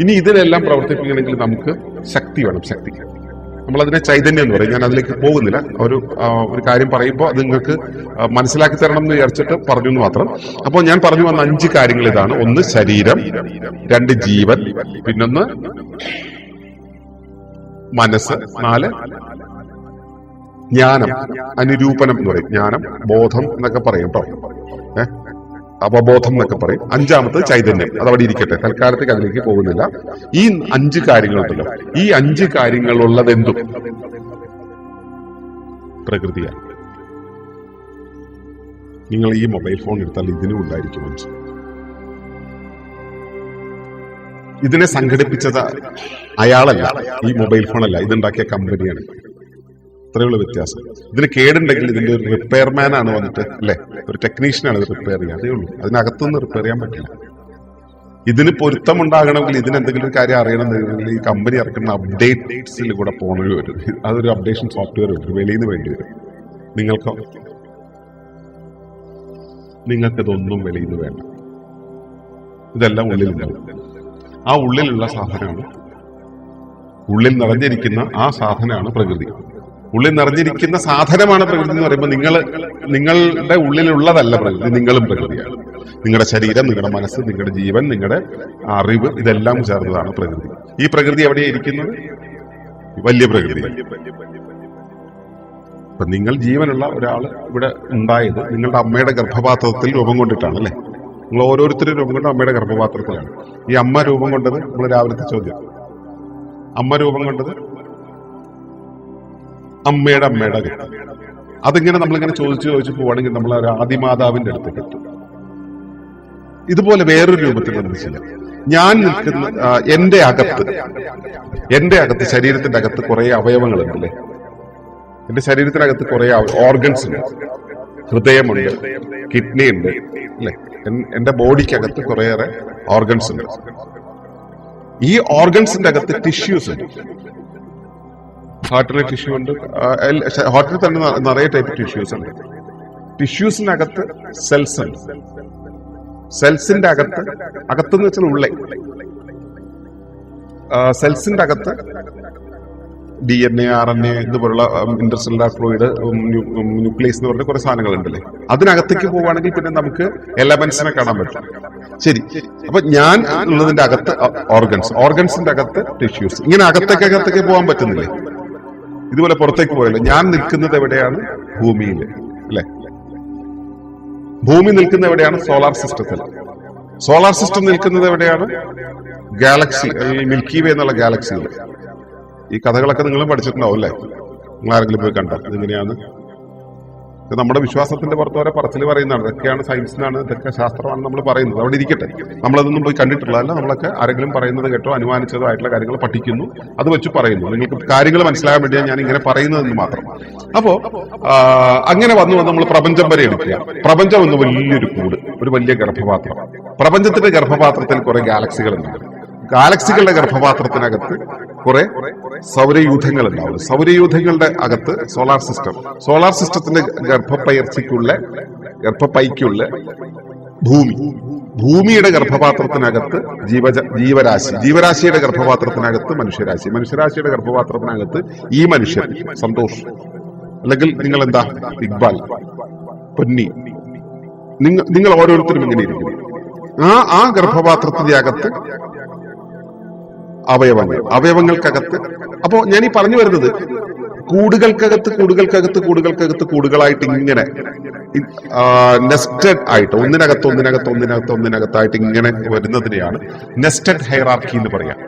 ഇനി ഇതിനെല്ലാം പ്രവർത്തിപ്പിക്കണമെങ്കിൽ നമുക്ക് ശക്തി വേണം. ശക്തി, നമ്മളതിനെ ചൈതന്യം എന്ന് പറയും. ഞാൻ അതിലേക്ക് പോകുന്നില്ല. ഒരു കാര്യം പറയുമ്പോൾ അത് നിങ്ങൾക്ക് മനസ്സിലാക്കി തരണം എന്ന് വിചാരിച്ചിട്ട് പറഞ്ഞു എന്ന് മാത്രം. അപ്പോൾ ഞാൻ പറഞ്ഞു വന്ന 5 കാര്യങ്ങൾ ഇതാണ്. 1 ശരീരം, 2 ജീവൻ, പിന്നൊന്ന് മനസ്സ്, 4 ജ്ഞാനം, അനുരൂപനം എന്ന് പറയും. ജ്ഞാനം, ബോധം എന്നൊക്കെ പറയും കേട്ടോ, അവബോധം എന്നൊക്കെ പറയും. 5ാമത് ചൈതന്യം. അതവിടെ ഇരിക്കട്ടെ, തൽക്കാലത്തേക്ക് അതിലേക്ക് പോകുന്നില്ല. ഈ 5 കാര്യങ്ങളുണ്ടല്ലോ, ഈ 5 കാര്യങ്ങളുള്ളത് എന്തും പ്രകൃതിയാണ്. നിങ്ങൾ ഈ മൊബൈൽ ഫോൺ എടുത്താൽ ഇതിനും ഉണ്ടായിരിക്കും മനസ്സ്. ഇതിനെ സംഘടിപ്പിച്ചത് അയാളല്ല, ഈ മൊബൈൽ ഫോണല്ല, ഇതുണ്ടാക്കിയ കമ്പനിയാണ്. ഇത്രയുള്ള വ്യത്യാസം. ഇതിന് കേടുണ്ടെങ്കിൽ ഇതിന്റെ ഒരു റിപ്പയർമാൻ ആണ് വന്നിട്ട്, അല്ലെ, ഒരു ടെക്നീഷ്യനാണ് ഇത് റിപ്പയർ ചെയ്യുക, അതേ ഉള്ളൂ. അതിനകത്തുനിന്ന് റിപ്പയർ ചെയ്യാൻ പറ്റില്ല. ഇതിന് പൊരുത്തമുണ്ടാകണമെങ്കിൽ, ഇതിന് എന്തെങ്കിലും ഒരു കാര്യം അറിയണമെന്നുണ്ടെങ്കിൽ ഈ കമ്പനി ഇറക്കുന്ന അപ്ഡേറ്റ്സിൽ കൂടെ പോകണമെങ്കിൽ വരും. അതൊരു അപ്ഡേഷൻ സോഫ്റ്റ്വെയർ വരും, വെളിയിൽ നിന്ന് വേണ്ടി വരും. നിങ്ങൾക്കിതൊന്നും വെളിയിൽ നിന്ന് വേണ്ട. ഇതെല്ലാം ഉള്ളിലുണ്ടാവും. ആ ഉള്ളിലുള്ള സാധനമാണ്, ഉള്ളിൽ നിറഞ്ഞിരിക്കുന്ന ആ സാധനമാണ് പ്രകൃതി. ഉള്ളിൽ നിറഞ്ഞിരിക്കുന്ന സാധനമാണ് പ്രകൃതി എന്ന് പറയുമ്പോൾ നിങ്ങളുടെ ഉള്ളിലുള്ളതല്ല പ്രകൃതി, നിങ്ങളും പ്രകൃതിയാണ്. നിങ്ങളുടെ ശരീരം, നിങ്ങളുടെ മനസ്സ്, നിങ്ങളുടെ ജീവൻ, നിങ്ങളുടെ അറിവ്, ഇതെല്ലാം ചേർന്നതാണ് പ്രകൃതി. ഈ പ്രകൃതി എവിടെയാണ് ഇരിക്കുന്നത്? വലിയ പ്രകൃതി. ഇപ്പൊ നിങ്ങൾ ജീവനുള്ള ഒരാൾ ഇവിടെ ഉണ്ടായത് നിങ്ങളുടെ അമ്മയുടെ ഗർഭപാത്രത്തിൽ രൂപം കൊണ്ടിട്ടാണ്, അല്ലെ? നിങ്ങൾ ഓരോരുത്തരും രൂപം കൊണ്ട് അമ്മയുടെ ഗർഭപാത്രത്തിലാണ്. ഈ അമ്മ രൂപം കൊണ്ടത്, നമ്മൾ രാവിലത്തെ ചോദ്യം, അമ്മ രൂപം കൊണ്ടത് അമ്മയുടെ ഗർഭം. അതിങ്ങനെ നമ്മളിങ്ങനെ ചോദിച്ചു പോവാണെങ്കിൽ നമ്മൾ ഒരു ആദിമാതാവിന്റെ അടുത്തേക്ക് എത്തും. ഇതുപോലെ വേറൊരു രൂപത്തിൽ നമുക്ക് ചെയ്യാം. ഞാൻ നിൽക്കുന്ന എന്റെ അകത്ത് ശരീരത്തിന്റെ അകത്ത് കുറെ അവയവങ്ങളുണ്ട്, അല്ലേ? എന്റെ ശരീരത്തിനകത്ത് കുറെ ഓർഗൻസ് ഉണ്ട്. ഹൃദയമുണ്ട്, കിഡ്നി ഉണ്ട്, അല്ലെ? എന്റെ ബോഡിക്കകത്ത് കുറേയേറെ ഓർഗൻസ് ഉണ്ട്. ഈ ഓർഗൻസിന്റെ അകത്ത് ടിഷ്യൂസ് ഉണ്ട്. ഹാർട്ടിലെ ടിഷ്യൂ ഉണ്ട്, ഹാർട്ടിൽ തന്നെ നിറയെ ടൈപ്പ് ടിഷ്യൂസ് ഉണ്ട്. ടിഷ്യൂസിനകത്ത് സെൽസ് ഉണ്ട്. സെൽസിന്റെ അകത്തെന്ന് വെച്ചാൽ ഉള്ളേ, സെൽസിന്റെ അകത്ത് DNA, RNA ഇതുപോലുള്ള ഇന്റർസെല്ലുലാർ ഫ്ലൂയിഡ്, ന്യൂക്ലിയസ് എന്ന് പറഞ്ഞ കുറെ സാധനങ്ങൾ ഉണ്ടല്ലേ. അതിനകത്തേക്ക് പോവുകയാണെങ്കിൽ പിന്നെ നമുക്ക് എലമെന്റ്സിനെ കാണാൻ പറ്റും. ശരി, അപ്പൊ ഞാൻ ഉള്ളതിന്റെ അകത്ത് ഓർഗൻസിന്റെ അകത്ത് ടിഷ്യൂസ്, ഇങ്ങനെ അകത്തേക്ക് പോകാൻ പറ്റുന്നില്ലേ? ഇതുപോലെ പുറത്തേക്ക് പോയല്ലോ. ഞാൻ നിൽക്കുന്നത് എവിടെയാണ്? ഭൂമിയിൽ, അല്ലെ? ഭൂമി നിൽക്കുന്ന എവിടെയാണ്? സോളാർ സിസ്റ്റത്തിൽ. സോളാർ സിസ്റ്റം നിൽക്കുന്നത് എവിടെയാണ്? ഗാലക്സി, മിൽക്കി വേ എന്നുള്ള ഗാലക്സിയിൽ. ഈ കഥകളൊക്കെ നിങ്ങളും പഠിച്ചിട്ടുണ്ടാവും, അല്ലേ? നിങ്ങൾ ആരെങ്കിലും പോയി കണ്ടോ ഇതെങ്ങനെയാണ്? ഇത് നമ്മുടെ വിശ്വാസത്തിന്റെ പുറത്ത് വരെ പറച്ചിൽ പറയുന്നതാണ്. ഇതൊക്കെയാണ് സയൻസ് എന്നാണ്, ഇതൊക്കെ ശാസ്ത്രമാണ് നമ്മൾ പറയുന്നത്. അവിടെ ഇരിക്കട്ടെ, നമ്മളതൊന്നും പോയി കണ്ടിട്ടുള്ളതല്ല. നമ്മളൊക്കെ ആരെങ്കിലും പറയുന്നത് കേട്ടോ അനുമാനിച്ചതോ ആയിട്ടുള്ള കാര്യങ്ങൾ പഠിക്കുന്നു, അത് വെച്ച് പറയുന്നു. നിങ്ങൾക്ക് കാര്യങ്ങൾ മനസ്സിലാകാൻ വേണ്ടിയാണ് ഞാൻ ഇങ്ങനെ പറയുന്നതെന്ന് മാത്രം. അപ്പോ അങ്ങനെ വന്നു നമ്മൾ പ്രപഞ്ചം വരെ എടുക്കുക. പ്രപഞ്ചം ഒന്ന് വലിയൊരു കൂട്, ഒരു വലിയ ഗർഭപാത്രം. പ്രപഞ്ചത്തിന്റെ ഗർഭപാത്രത്തിൽ കുറെ ഗാലക്സികളുണ്ട്. ഗാലക്സികളുടെ ഗർഭപാത്രത്തിനകത്ത് കുറെ സൗരയൂഥങ്ങൾ ഉണ്ടാവും. സൗരയൂഥങ്ങളുടെ അകത്ത് സോളാർ സിസ്റ്റത്തിന്റെ ഗർഭപ്പൈക്കുള്ള ഭൂമിയുടെ ഗർഭപാത്രത്തിനകത്ത് ജീവരാശിയുടെ ഗർഭപാത്രത്തിനകത്ത് മനുഷ്യരാശിയുടെ ഗർഭപാത്രത്തിനകത്ത് ഈ മനുഷ്യൻ സന്തോഷ്, അല്ലെങ്കിൽ നിങ്ങൾ എന്താ ഇക്ബാൽ, പൊന്നി, നിങ്ങൾ ഓരോരുത്തരും ഇങ്ങനെ ഇരിക്കുന്നു. ആ ഗർഭപാത്രത്തിന്റെ അകത്ത് അവയവങ്ങൾക്കകത്ത്. അപ്പോ ഞാൻ ഈ പറഞ്ഞു വരുന്നത് കൂടുകളായിട്ട് ഇങ്ങനെ നെസ്റ്റഡ് ആയിട്ട് ഒന്നിനകത്തായിട്ട് ഇങ്ങനെ വരുന്നതിനെയാണ് നെസ്റ്റഡ് ഹൈറാർക്കി എന്ന് പറയാം.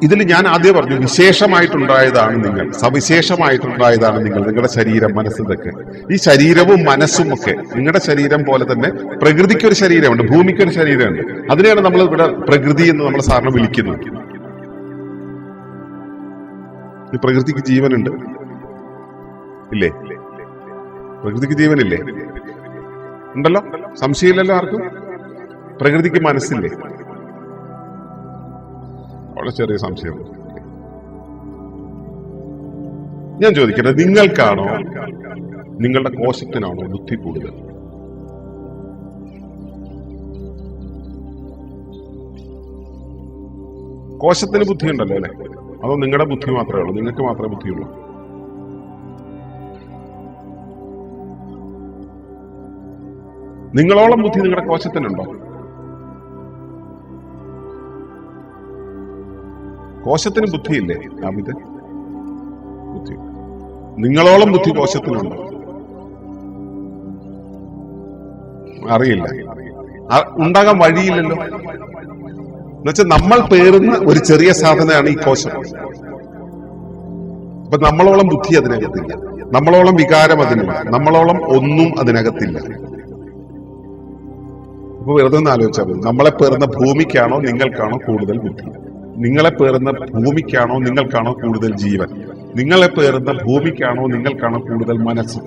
ഇതിൽ ഞാൻ ആദ്യം പറഞ്ഞു വിശേഷമായിട്ടുണ്ടായതാണ് നിങ്ങൾ, സവിശേഷമായിട്ടുണ്ടായതാണ് നിങ്ങൾ, നിങ്ങളുടെ ശരീരം, മനസ്സ്, ഇതൊക്കെ. ഈ ശരീരവും മനസ്സും ഒക്കെ നിങ്ങളുടെ ശരീരം പോലെ തന്നെ പ്രകൃതിക്കൊരു ശരീരമുണ്ട്, ഭൂമിക്കൊരു ശരീരമുണ്ട്. അതിനെയാണ് നമ്മൾ ഇവിടെ പ്രകൃതി എന്ന് നമ്മൾ സാറിന് വിളിക്കുന്നത്. ഈ പ്രകൃതിക്ക് ജീവനുണ്ട്, ഇല്ലേ? പ്രകൃതിക്ക് ജീവനില്ലേ? ഉണ്ടല്ലോ, സംശയമില്ലല്ലോ ആർക്കും. പ്രകൃതിക്ക് മനസ്സില്ലേ? വളരെ ചെറിയ സംശയം. ഞാൻ ചോദിക്കട്ടെ, നിങ്ങൾക്കാണോ നിങ്ങളുടെ കോശത്തിനാണോ ബുദ്ധി കൂടുതൽ? കോശത്തിന് ബുദ്ധിയുണ്ടല്ലോ, അല്ലെ? അതോ നിങ്ങളുടെ ബുദ്ധി മാത്രമേ ഉള്ളൂ? നിങ്ങൾക്ക് മാത്രമേ ബുദ്ധിയുള്ളൂ? നിങ്ങളോളം ബുദ്ധി നിങ്ങളുടെ കോശത്തിനുണ്ടോ? കോശത്തിന് ബുദ്ധിയില്ലേ? ആമിത് ബുദ്ധി. നിങ്ങളോളം ബുദ്ധി കോശത്തിനുണ്ടോ? അറിയില്ല, ഉണ്ടാകാൻ വഴിയില്ലല്ലോ. എന്നുവെച്ചാൽ നമ്മൾ പേറുന്ന ഒരു ചെറിയ സാധനമാണ് ഈ കോശം. അപ്പൊ നമ്മളോളം ബുദ്ധി അതിനകത്തില്ല. നമ്മളോളം വികാരം അതിനില്ല, നമ്മളോളം ഒന്നും അതിനകത്തില്ല. അപ്പൊ വെറുതെ ഒന്ന് ആലോചിച്ചാൽ മതി. നമ്മളെ പേറുന്ന ഭൂമിക്കാണോ നിങ്ങൾക്കാണോ കൂടുതൽ ബുദ്ധി? നിങ്ങളെ പേറുന്ന ഭൂമിക്കാണോ നിങ്ങൾക്കാണോ കൂടുതൽ ജീവൻ? നിങ്ങളെ പേറുന്ന ഭൂമിക്കാണോ നിങ്ങൾക്കാണോ കൂടുതൽ മനസ്സ്?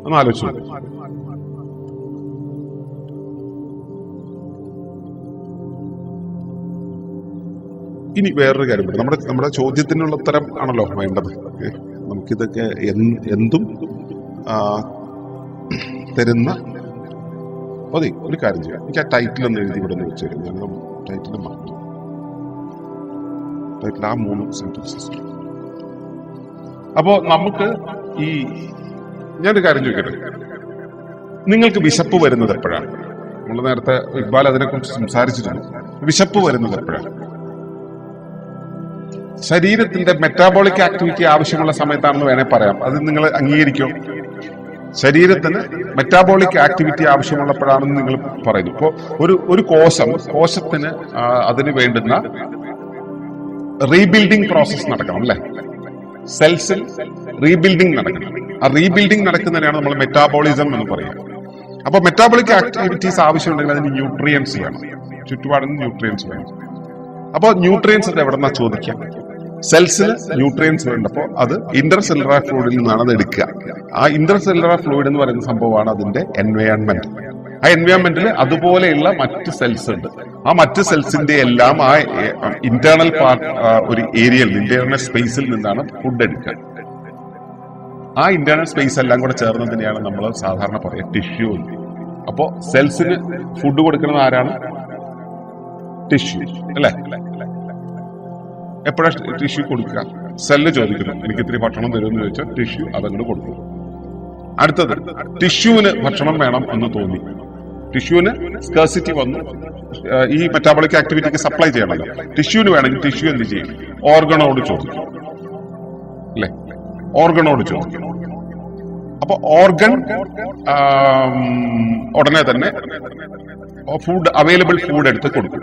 ഒന്ന് ആലോചിച്ചു. ഇനി വേറൊരു കാര്യം, നമ്മുടെ ചോദ്യത്തിനുള്ള ഉത്തരം ആണല്ലോ വേണ്ടത്. നമുക്കിതൊക്കെ എന്തും തരുന്ന മതി. ഒരു കാര്യം ചെയ്യാം, എനിക്ക് ആ ടൈറ്റിൽ ഒന്ന് എഴുതി ഇവിടെ നിന്ന് വെച്ചു തരും. ഞാൻ ടൈറ്റിൽ മറന്നു. ടൈറ്റിൽ ആ 3 സെന്റൻസസ്. അപ്പോ നമുക്ക് ഞാനൊരു കാര്യം ചോദിക്കട്ടെ, നിങ്ങൾക്ക് വിശപ്പ് വരുന്നത് എപ്പോഴാണ്? നമ്മൾ നേരത്തെ ഇക്ബാൽ അതിനെക്കുറിച്ച് സംസാരിച്ചിട്ടുണ്ട്. വിശപ്പ് വരുന്നത് എപ്പോഴാണ്? ശരീരത്തിന്റെ മെറ്റാബോളിക് ആക്ടിവിറ്റി ആവശ്യമുള്ള സമയത്താണെന്ന് വേണേൽ പറയാം. അത് നിങ്ങൾ അംഗീകരിക്കും. ശരീരത്തിന് മെറ്റാബോളിക് ആക്ടിവിറ്റി ആവശ്യമുള്ളപ്പോഴാണെന്ന് നിങ്ങൾ പറയുന്നു. ഇപ്പോൾ ഒരു കോശത്തിന് അതിന് വേണ്ടുന്ന റീബിൽഡിംഗ് പ്രോസസ് നടക്കണം, അല്ലെ? സെൽസിൽ റീബിൽഡിംഗ് നടക്കണം. ആ റീബിൽഡിംഗ് നടക്കുന്നതിനാണ് നമ്മൾ മെറ്റാബോളിസം എന്ന് പറയുക. അപ്പൊ മെറ്റാബോളിക് ആക്ടിവിറ്റീസ് ആവശ്യമുണ്ടെങ്കിൽ അതിന് ന്യൂട്രിയൻസ് വേണം, ചുറ്റുപാടിന് ന്യൂട്രിയൻസ് വേണം. അപ്പോൾ ന്യൂട്രിയൻസ് എവിടെ നിന്നാ ചോദിക്കാം? സെൽസിന് ന്യൂട്രിയൻസ് വേണ്ടപ്പോൾ അത് ഇന്റർ സെല്ലുലാർ ഫ്ലൂയിഡിൽ നിന്നാണ് അത് എടുക്കുക. ആ ഇന്റർ സെല്ലുലാർ ഫ്ലൂയിഡ് എന്ന് പറയുന്ന സംഭവമാണ് അതിന്റെ എൻവയോൺമെന്റ്. ആ എൻവയോൺമെന്റിൽ അതുപോലെയുള്ള മറ്റ് സെൽസ് ഉണ്ട്. ആ മറ്റ് സെൽസിന്റെ എല്ലാം ആ ഇന്റേണൽ പാർട്ട്, ഒരു ഏരിയയിൽ, ഇന്റേണൽ സ്പേസിൽ നിന്നാണ് ഫുഡ് എടുക്കുക. ആ ഇന്റേണൽ സ്പേസ് എല്ലാം കൂടെ ചേർന്നതിനെയാണ് നമ്മൾ സാധാരണ പറയുക ടിഷ്യൂ എന്ന്. അപ്പോ സെൽസിന് ഫുഡ് കൊടുക്കുന്നത് ആരാണ്? ടിഷ്യൂ, അല്ലെ? എപ്പോഴാണ് ടിഷ്യൂ കൊടുക്കുക? സെല്ല് ചോദിക്കുന്നു, എനിക്ക് ഇത്തിരി ഭക്ഷണം തരുമെന്ന് ചോദിച്ചാൽ ടിഷ്യൂ അതങ്ങോട്ട് കൊടുക്കും. അടുത്തത്, ടിഷ്യൂവിന് ഭക്ഷണം വേണം എന്ന് തോന്നി, ടിഷ്യൂവിന് സ്കേഴ്സിറ്റി വന്നു, ഈ മെറ്റാബോളിക് ആക്ടിവിറ്റിക്ക് സപ്ലൈ ചെയ്യണമല്ലോ. ടിഷ്യൂവിന് വേണമെങ്കിൽ ടിഷ്യൂ എന്ത് ചെയ്യും? ഓർഗണോട് ചോദിക്കും, അല്ലെ? ഓർഗണോട് ചോദിക്കും. അപ്പൊ ഓർഗൻ ഉടനെ തന്നെ ഫുഡ്, അവൈലബിൾ ഫുഡ് എടുത്ത് കൊടുക്കും.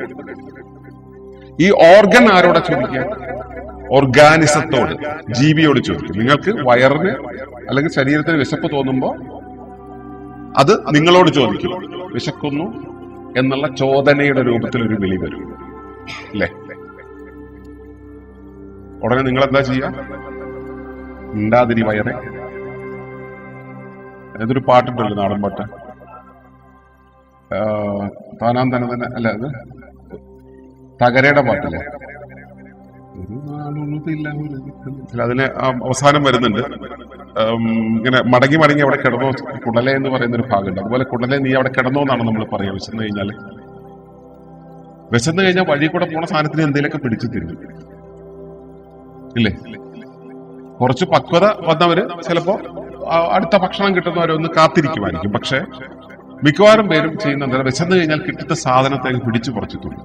ഈ ഓർഗൻ ആരോടെ ചോദിക്കുക? ഓർഗാനിസത്തോട്, ജീവിയോട് ചോദിക്കും. നിങ്ങൾക്ക് വയറിന് അല്ലെങ്കിൽ ശരീരത്തിന് വിശപ്പ് തോന്നുമ്പോൾ അത് നിങ്ങളോട് ചോദിക്കും, വിശക്കുന്നു എന്നുള്ള ചോദനയുടെ രൂപത്തിൽ ഒരു വിളി വരും, അല്ലേ? ഉടനെ നിങ്ങൾ എന്താ ചെയ്യുക? മിണ്ടാതിരി വയറെ. ഏതൊരു പാട്ടുണ്ടല്ലോ, നാടൻ പാട്ട്, താനാം തന്നെ അല്ല, അത് തകരയുടെ പാട്ടില്ലേ? അതിന് അവസാനം വരുന്നുണ്ട്, ഇങ്ങനെ മടങ്ങി അവിടെ കിടന്നോ, കുടലെ എന്ന് പറയുന്ന ഒരു ഭാഗമുണ്ട്. അതുപോലെ കുടലെ നീ അവിടെ കിടന്നോ എന്നാണ് നമ്മൾ പറയാ. വിശന്നു കഴിഞ്ഞാൽ വഴി കൂടെ പോണ സാധനത്തിന് എന്തെങ്കിലുമൊക്കെ പിടിച്ചു തിരിഞ്ഞു, ഇല്ലേ? കുറച്ച് പക്വത വന്നവര് ചിലപ്പോ അടുത്ത ഭക്ഷണം കിട്ടുന്നവരൊന്ന് കാത്തിരിക്കുമായിരിക്കും. പക്ഷെ മിക്കവാറും പേരും ചെയ്യുന്ന എന്താ, വിശന്നു കഴിഞ്ഞാൽ കിട്ടുന്ന സാധനത്തെ പിടിച്ചു പറിച്ചിട്ടുണ്ട്.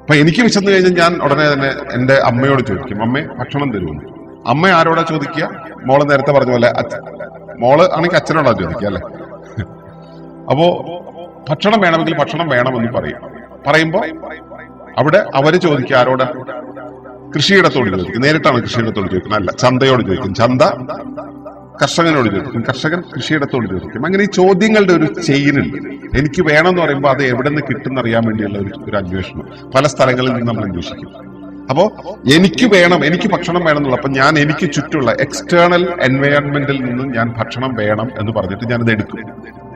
അപ്പൊ എനിക്ക് വിശന്നു കഴിഞ്ഞാൽ ഞാൻ ഉടനെ തന്നെ എന്റെ അമ്മയോട് ചോദിക്കും, അമ്മേ ഭക്ഷണം തരുമെന്ന്. അമ്മ ആരോടാ ചോദിക്കുക? മോള് നേരത്തെ പറഞ്ഞ പോലെ മോള് ആണെങ്കിൽ അച്ഛനോടാ ചോദിക്കുക, അല്ലെ? അപ്പോ ഭക്ഷണം വേണമെങ്കിൽ ഭക്ഷണം വേണമെന്ന് പറയുമ്പോ അവിടെ അവര് ചോദിക്കുക ആരോടാ? കൃഷിയിടത്തോട് ചോദിക്കും. നേരിട്ടാണ് കൃഷിയിടത്തോട് ചോദിക്കുന്നത്, അല്ല, ചന്തയോട് ചോദിക്കും. ചന്ത കർഷകനോട് ചോദിക്കും, കർഷകൻ കൃഷിയിടത്തോട് ചോദിക്കും. അങ്ങനെ ഈ ചോദ്യങ്ങളുടെ ഒരു ചെയിനുണ്ട്. എനിക്ക് വേണമെന്ന് പറയുമ്പോൾ അത് എവിടെ നിന്ന് കിട്ടുന്ന അറിയാൻ വേണ്ടിയുള്ള ഒരു അന്വേഷണം പല സ്ഥലങ്ങളിൽ നിന്ന് നമ്മൾ അന്വേഷിക്കും. അപ്പോ എനിക്ക് വേണം, എനിക്ക് ഭക്ഷണം വേണം എന്നുള്ള, അപ്പൊ ഞാൻ എനിക്ക് ചുറ്റുള്ള എക്സ്റ്റേണൽ എൻവയോൺമെന്റിൽ നിന്നും ഞാൻ ഭക്ഷണം വേണം എന്ന് പറഞ്ഞിട്ട് ഞാനത്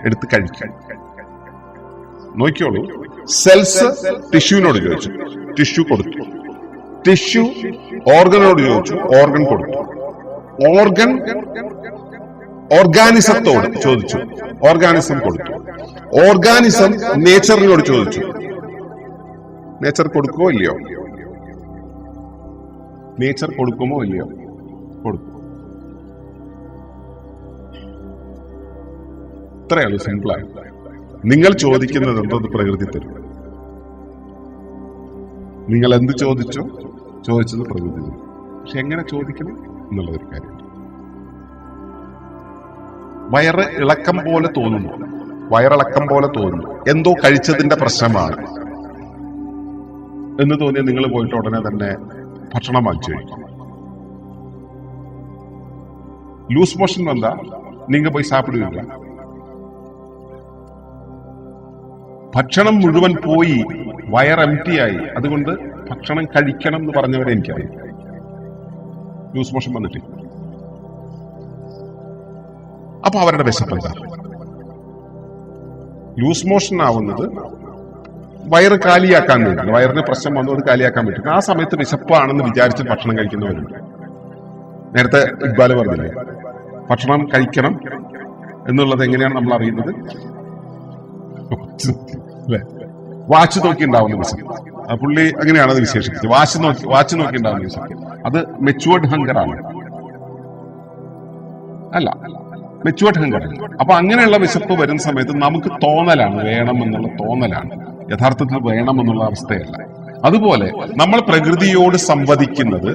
എടുത്ത് കഴിക്കും. നോക്കിയോളൂ, സെൽസ് ടിഷ്യൂവിനോട് ചോദിച്ചു, ടിഷ്യൂ കൊടുത്തു. ടിഷ്യൂ ഓർഗനോട് ചോദിച്ചു, ഓർഗൻ കൊടുത്തു. ഓർഗൻ ഓർഗാനിസത്തോട് ചോദിച്ചു, ഓർഗാനിസം കൊടുത്തു. ഓർഗാനിസം നേച്ചറിനോട് ചോദിച്ചു, നേച്ചർ കൊടുക്കുമോ ഇല്ലയോ? നേച്ചർ കൊടുക്കുമോ ഇല്ലയോ? കൊടുക്കും. ഇത്രയുള്ളൂ, സിമ്പിളായി. നിങ്ങൾ ചോദിക്കുന്നത് എന്തോ പ്രകൃതി തരും. നിങ്ങൾ എന്ത് ചോദിച്ചോ ചോദിച്ചത് പ്രകൃതി തരും. പക്ഷെ എങ്ങനെ ചോദിക്കണം എന്നുള്ളതൊരു കാര്യമുണ്ട്. വയറിളക്കം പോലെ തോന്നുന്നു, വയറിളക്കം പോലെ തോന്നുന്നു, എന്തോ കഴിച്ചതിന്റെ പ്രശ്നമാണ് എന്ന് തോന്നിയാൽ നിങ്ങൾ പോയിട്ട് ഉടനെ തന്നെ ഭക്ഷണം വാങ്ങിച്ചു കഴിക്കും. லூஸ் மோஷன் வந்தா நீங்க போய் சாப்பிடுவீங்களா? ഭക്ഷണം മുഴുവൻ പോയി വയർ എംറ്റി ആയി, അതുകൊണ്ട് ഭക്ഷണം കഴിക്കണം എന്ന് പറഞ്ഞവരെ എനിക്കറിയാം. ലൂസ് മോഷൻ വന്നിട്ട് അപ്പൊ അവരുടെ വിശപ്പ് എന്താ? ലൂസ് മോഷൻ ആവുന്നത് വയറ് കാലിയാക്കാൻ വേണ്ടി, വയറിന് പ്രശ്നം വന്നു അത് കാലിയാക്കാൻ പറ്റും. ആ സമയത്ത് വിശപ്പാണെന്ന് വിചാരിച്ച് ഭക്ഷണം കഴിക്കുന്നവരുണ്ട്. നേരത്തെ ഇക്ബാല് പറഞ്ഞില്ലേ, ഭക്ഷണം കഴിക്കണം എന്നുള്ളത് എങ്ങനെയാണ് നമ്മൾ അറിയുന്നത്? വാച്ച് നോക്കി ഉണ്ടാവുന്ന വിശപ്പ്. പുള്ളി അങ്ങനെയാണ് അത് വിശേഷിപ്പിച്ചത്. വാച്ച് നോക്കി ഉണ്ടാവുന്ന വിശപ്പ് അത് മെച്ചുവേർഡ് ഹങ്കർ ആണ്, അല്ല മെച്ചുവേർഡ് ഹങ്കർ. അപ്പൊ അങ്ങനെയുള്ള വിശപ്പ് വരുന്ന സമയത്ത് നമുക്ക് തോന്നലാണ്, വേണം എന്നുള്ള തോന്നലാണ്, യഥാർത്ഥത്തിൽ വേണം എന്നുള്ള അവസ്ഥയല്ല. അതുപോലെ നമ്മൾ പ്രകൃതിയോട് സംവദിക്കുന്നത്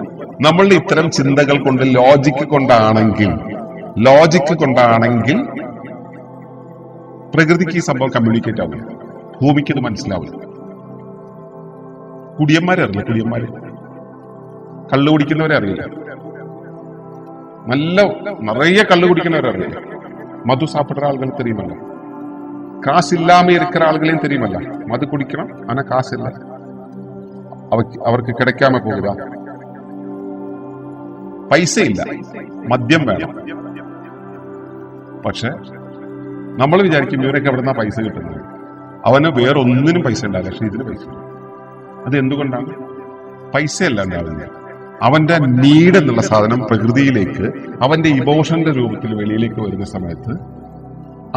നമ്മളുടെ ഇത്തരം ചിന്തകൾ കൊണ്ട്, ലോജിക്ക് കൊണ്ടാണെങ്കിൽ പ്രകൃതിക്ക് ഈ സംഭവം കമ്മ്യൂണിക്കേറ്റ് ആവില്ല, ഭൂമിക്ക് ഇത് മനസ്സിലാവില്ല. കുടിയന്മാരെ കള്ളു കുടിക്കുന്നവരെ അറിയില്ല, നിറയെ കള്ളു കുടിക്കുന്നവരെ അറിയില്ല. മധു സാപ്പിടുற ആളുകൾ തെരിയുമല്ല, കാശില്ലാമ ഇരിക്കുന്ന ആളുകളെയും തെരിയുമല്ല. മധു കുടിക്കണം, ആന കാശില്ല, അവർക്ക് കിടക്കാമ പോകുക, പൈസ ഇല്ല, മദ്യം വേണം. പക്ഷെ നമ്മൾ വിചാരിക്കും ഇവരൊക്കെ എവിടുന്നാ പൈസ കിട്ടുന്നത്? അവന് വേറൊന്നിനും പൈസ ഉണ്ടാവില്ല, പക്ഷെ ഇതിന് പൈസ. അത് എന്തുകൊണ്ടാണ്? പൈസയല്ല ഉണ്ടാവുന്നത്, അവന്റെ നീഡ് എന്നുള്ള സാധനം പ്രകൃതിയിലേക്ക് അവന്റെ ഇമോഷന്റെ രൂപത്തിൽ വെളിയിലേക്ക് വരുന്ന സമയത്ത്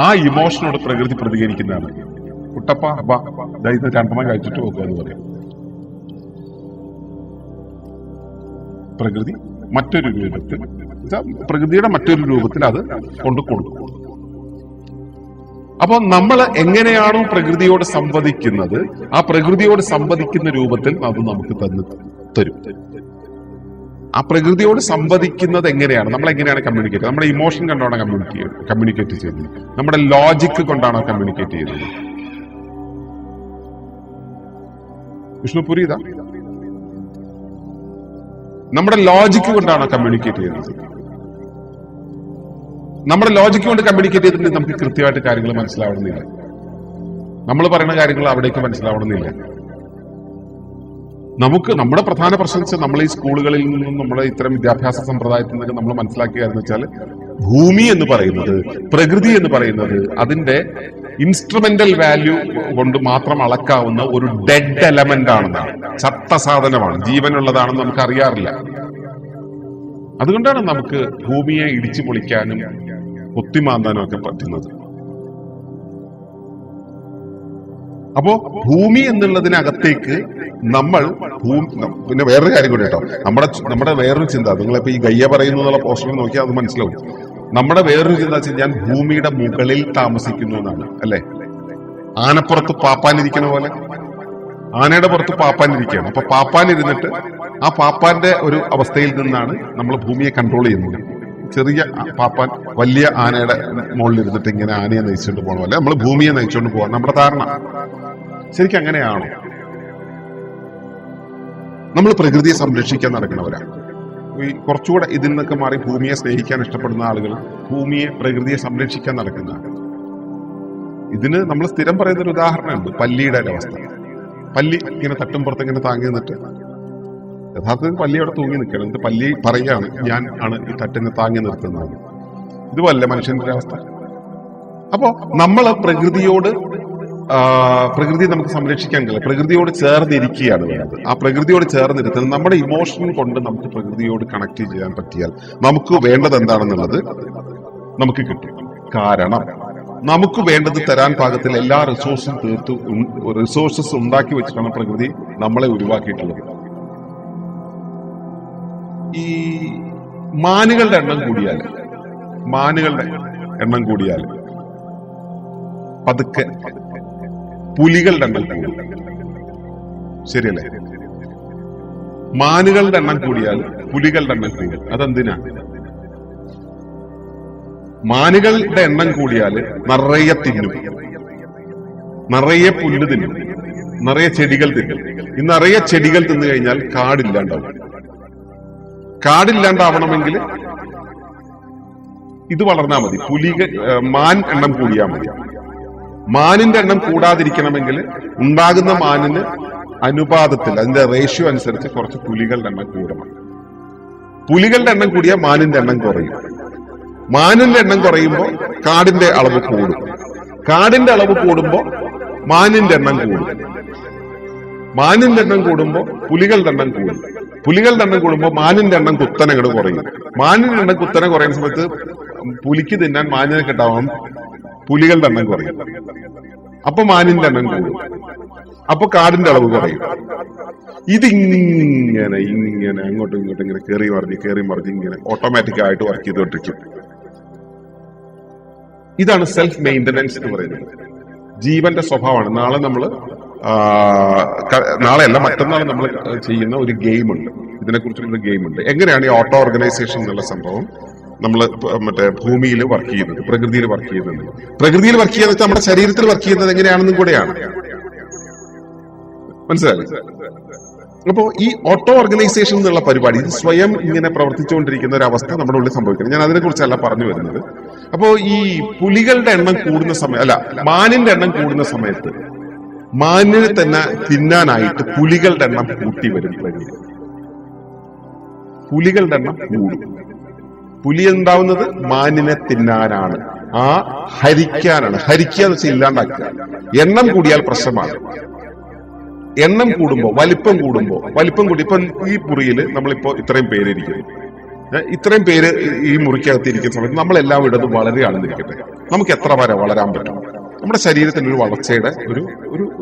ആ ഇമോഷനോട് പ്രകൃതി പ്രതികരിക്കുന്നതാണ്. കുട്ടപ്പ ഇത് 2 കഴിച്ചിട്ട് പോകുക എന്ന് പറയും. പ്രകൃതി മറ്റൊരു രൂപത്തിൽ, പ്രകൃതിയുടെ മറ്റൊരു രൂപത്തിൽ അത് കൊണ്ടു കൊടുക്കും. അപ്പൊ നമ്മൾ എങ്ങനെയാണോ പ്രകൃതിയോട് സംവദിക്കുന്നത്, ആ പ്രകൃതിയോട് സംവദിക്കുന്ന രൂപത്തിൽ അത് നമുക്ക് തരും. ആ പ്രകൃതിയോട് സംവദിക്കുന്നത് എങ്ങനെയാണ്, നമ്മൾ എങ്ങനെയാണ് കമ്മ്യൂണിക്കേറ്റ്? നമ്മുടെ ഇമോഷൻ കൊണ്ടാണോ കമ്മ്യൂണിക്കേറ്റ് ചെയ്യുന്നത്? നമ്മുടെ ലോജിക്ക് കൊണ്ടാണോ കമ്മ്യൂണിക്കേറ്റ് ചെയ്യുന്നത്? വിഷ്ണുപുരി ഇതാ, നമ്മുടെ ലോജിക്ക് കൊണ്ടാണോ കമ്മ്യൂണിക്കേറ്റ് ചെയ്യുന്നത്? നമ്മുടെ ലോജിക്ക് കൊണ്ട് കമ്മ്യൂണിക്കേറ്റ് ചെയ്തിട്ട് നമുക്ക് കൃത്യമായിട്ട് കാര്യങ്ങൾ മനസ്സിലാവണമെന്നില്ല, നമ്മൾ പറയുന്ന കാര്യങ്ങൾ അവിടേക്ക് മനസ്സിലാവണമെന്നില്ല. നമുക്ക് നമ്മുടെ പ്രധാന പ്രശ്നം വെച്ചാൽ നമ്മൾ ഈ സ്കൂളുകളിൽ നിന്നും നമ്മുടെ ഇത്തരം വിദ്യാഭ്യാസ സമ്പ്രദായത്തിൽ നിന്നൊക്കെ നമ്മൾ മനസ്സിലാക്കിയാന്ന് വെച്ചാൽ ഭൂമി എന്ന് പറയുന്നത്, പ്രകൃതി എന്ന് പറയുന്നത് അതിന്റെ ഇൻസ്ട്രുമെന്റൽ വാല്യൂ കൊണ്ട് മാത്രം അളക്കാവുന്ന ഒരു ഡെഡ് എലമെന്റ് ആണെന്നാണ്, ചത്ത സാധനമാണ്, ജീവനുള്ളതാണെന്ന് നമുക്ക് അറിയാറില്ല. അതുകൊണ്ടാണ് നമുക്ക് ഭൂമിയെ ഇടിച്ചു പൊളിക്കാനും ഒത്തിമാന്താനും ഒക്കെ പറ്റുന്നത്. അപ്പോ ഭൂമി എന്നുള്ളതിനകത്തേക്ക് നമ്മൾ പിന്നെ വേറൊരു കാര്യം കൂടി കേട്ടോ, നമ്മുടെ വേറൊരു ചിന്ത, നിങ്ങളിപ്പോ ഈ ഗയ്യ പറയുന്നു എന്നുള്ള പോസ്റ്ററിൽ നോക്കിയാൽ അത് മനസ്സിലാവും. നമ്മുടെ വേറൊരു ചിന്ത വെച്ചാൽ ഞാൻ ഭൂമിയുടെ മുകളിൽ താമസിക്കുന്നു എന്നാണ്, അല്ലെ? ആനപ്പുറത്ത് പാപ്പാനിരിക്കണ പോലെ ആനയുടെ പുറത്ത് പാപ്പാനിരിക്കുകയാണ്. അപ്പൊ പാപ്പാനിരുന്നിട്ട് ആ പാപ്പാന്റെ ഒരു അവസ്ഥയിൽ നിന്നാണ് നമ്മൾ ഭൂമിയെ കൺട്രോൾ ചെയ്യുന്നത്. ചെറിയ പാപ്പാൻ വലിയ ആനയുടെ മുകളിൽ ഇരുന്നിട്ട് ഇങ്ങനെ ആനയെ നയിച്ചുകൊണ്ട് പോകണം, അല്ലെ നമ്മൾ ഭൂമിയെ നയിച്ചുകൊണ്ട് പോകാൻ നമ്മുടെ ധാരണ. ശരിക്കും അങ്ങനെയാണോ? നമ്മൾ പ്രകൃതിയെ സംരക്ഷിക്കാൻ നടക്കുന്നവരാണ്. ഈ കുറച്ചുകൂടെ ഇതിൽ നിന്നൊക്കെ മാറി ഭൂമിയെ സ്നേഹിക്കാൻ ഇഷ്ടപ്പെടുന്ന ആളുകൾ ഭൂമിയെ, പ്രകൃതിയെ സംരക്ഷിക്കാൻ നടക്കുന്നതാണ്. ഇതിന് നമ്മൾ സ്ഥിരം പറയുന്ന ഒരു ഉദാഹരണമുണ്ട്, പല്ലിയുടെ അവസ്ഥ. പല്ലി ഇങ്ങനെ തട്ടുംപുറത്ത് ഇങ്ങനെ താങ്ങി നിന്നിട്ട്, യഥാർത്ഥത്തിൽ പല്ലി അവിടെ തൂങ്ങി നിൽക്കണം, എന്നിട്ട് പല്ലി പറയാണ് ഞാൻ ആണ് ഈ തട്ടിനെ താങ്ങി നിർത്തുന്നത്. ഇതുപോലെ മനുഷ്യന്റെ അവസ്ഥ. അപ്പോ നമ്മൾ പ്രകൃതി നമുക്ക് സംരക്ഷിക്കാൻ കഴിയില്ല, പ്രകൃതിയോട് ചേർന്നിരിക്കുകയാണ് വേണ്ടത്. ആ പ്രകൃതിയോട് ചേർന്നിരുത്തുന്നത് നമ്മുടെ ഇമോഷൻ കൊണ്ട് നമുക്ക് പ്രകൃതിയോട് കണക്ട് ചെയ്യാൻ പറ്റിയാൽ നമുക്ക് വേണ്ടത് എന്താണെന്നുള്ളത് നമുക്ക് കിട്ടും. കാരണം നമുക്ക് വേണ്ടത് തരാൻ പാകത്തിൽ എല്ലാ റിസോഴ്സസ് ഉണ്ടാക്കി വെച്ചിട്ടാണ് പ്രകൃതി നമ്മളെ ഉരുവാക്കിയിട്ടുള്ളത്. ഈ മാനുകളുടെ എണ്ണം കൂടിയാൽ പതുക്കെ പുലികളുടെ എണ്ണം കൂടും, ശരിയല്ലേ? മാനുകളുടെ എണ്ണം കൂടിയാൽ പുലികളുടെ എണ്ണം കൂടും. അതെന്തിനാ? മാനുകളുടെ എണ്ണം കൂടിയാൽ നിറയെ തിന്നും, നിറയെ പുല്ല് തിന്നും, നിറയെ ചെടികൾ തിന്നും. ഈ നിറയെ ചെടികൾ തിന്നു കഴിഞ്ഞാൽ കാടില്ലാണ്ടാവും. കാടില്ലാണ്ടാവണമെങ്കിൽ ഇത് വളർന്നാൽ മതി. മാൻ എണ്ണം കൂടിയാൽ മതി. മാനിന്റെ എണ്ണം കൂടാതിരിക്കണമെങ്കിൽ ഉണ്ടാകുന്ന മാനിന് അനുപാതത്തിൽ അതിന്റെ റേഷ്യോ അനുസരിച്ച് കുറച്ച് പുലികളുടെ എണ്ണം കൂടണം. പുലികളുടെ എണ്ണം കൂടിയാൽ മാനിന്റെ എണ്ണം കുറയും. മാനിന്റെ എണ്ണം കുറയുമ്പോൾ കാടിന്റെ അളവ് കൂടും. കാടിന്റെ അളവ് കൂടുമ്പോൾ മാനിന്റെ എണ്ണം കൂടും. മാനിന്റെ എണ്ണം കൂടുമ്പോൾ പുലികളുടെ എണ്ണം കൂടും. പുലികളുടെ എണ്ണം കൂടുമ്പോൾ മാനിന്റെ എണ്ണം കുത്തനകൾ കുറയും. മാനിന്റെ എണ്ണം കുത്തനെ കുറയുന്ന സമയത്ത് പുലിക്ക് തിന്നാൻ മാനിനെ കിട്ടാവും, പുലികളുടെ എണ്ണം കുറയും. അപ്പൊ മാനിന്റെ എണ്ണം കൂടും. അപ്പൊ കാടിന്റെ അളവ് കുറയും. ഇതിങ്ങനെ ഇങ്ങനെ അങ്ങോട്ടും ഇങ്ങോട്ടും ഇങ്ങനെ കയറി മറിഞ്ഞ് ഇങ്ങനെ ഓട്ടോമാറ്റിക് ആയിട്ട് വർക്ക് ചെയ്തുകൊണ്ടിരിക്കും. ഇതാണ് സെൽഫ് മെയിന്റനൻസ് എന്ന് പറയുന്നത്. ജീവന്റെ സ്വഭാവമാണ്. നാളെയല്ല മറ്റന്നാൾ നമ്മൾ ചെയ്യുന്ന ഒരു ഗെയിമുണ്ട്. ഇതിനെക്കുറിച്ചുള്ള ഗെയിമുണ്ട്. എങ്ങനെയാണ് ഈ ഓട്ടോ ഓർഗനൈസേഷൻ എന്നുള്ള സംഭവം നമ്മൾ ഭൂമിയിൽ വർക്ക് ചെയ്യുന്നത്, പ്രകൃതിയിൽ വർക്ക് ചെയ്യുന്നത്. പ്രകൃതിയിൽ വർക്ക് ചെയ്യുന്നത് വെച്ചാൽ നമ്മുടെ ശരീരത്തിൽ വർക്ക് ചെയ്യുന്നത് എങ്ങനെയാണെന്നും കൂടെയാണ്. മനസ്സിലായി? അപ്പോ ഈ ഓട്ടോ ഓർഗനൈസേഷൻ എന്നുള്ള പരിപാടി ഇത് സ്വയം ഇങ്ങനെ പ്രവർത്തിച്ചുകൊണ്ടിരിക്കുന്ന ഒരു അവസ്ഥ നമ്മുടെ ഉള്ളിൽ സംഭവിക്കണം. ഞാൻ അതിനെ കുറിച്ചല്ല പറഞ്ഞു വരുന്നത്. അപ്പോ ഈ പുലികളുടെ എണ്ണം കൂടുന്ന മാനിന്റെ എണ്ണം കൂടുന്ന സമയത്ത് മാനിനെ തന്നെ തിന്നാനായിട്ട് പുലികളുടെ എണ്ണം കൂട്ടി വരും. പുലികളുടെ എണ്ണം കൂടും. പുലി ഉണ്ടാവുന്നത് മാനിനെ തിന്നാനാണ്, ഹരിക്കാനാണ്. ഹരിക്കുക എന്ന് വെച്ചാൽ ഇല്ലാണ്ടാക്കുക. എണ്ണം കൂടിയാൽ പ്രശ്നമാണ്. എണ്ണം കൂടുമ്പോ വലിപ്പം കൂടി ഇപ്പൊ ഈ മുറിയിൽ നമ്മളിപ്പോ ഇത്രയും പേരിരിക്കുന്നു. ഇത്രയും പേര് ഈ മുറിക്കകത്ത് ഇരിക്കുന്ന സമയത്ത് നമ്മളെല്ലാം ഇടതും വളരെയാണെന്നിരിക്കട്ടെ, നമുക്ക് എത്ര വരെ വളരാൻ പറ്റും? നമ്മുടെ ശരീരത്തിന്റെ ഒരു വളർച്ചയുടെ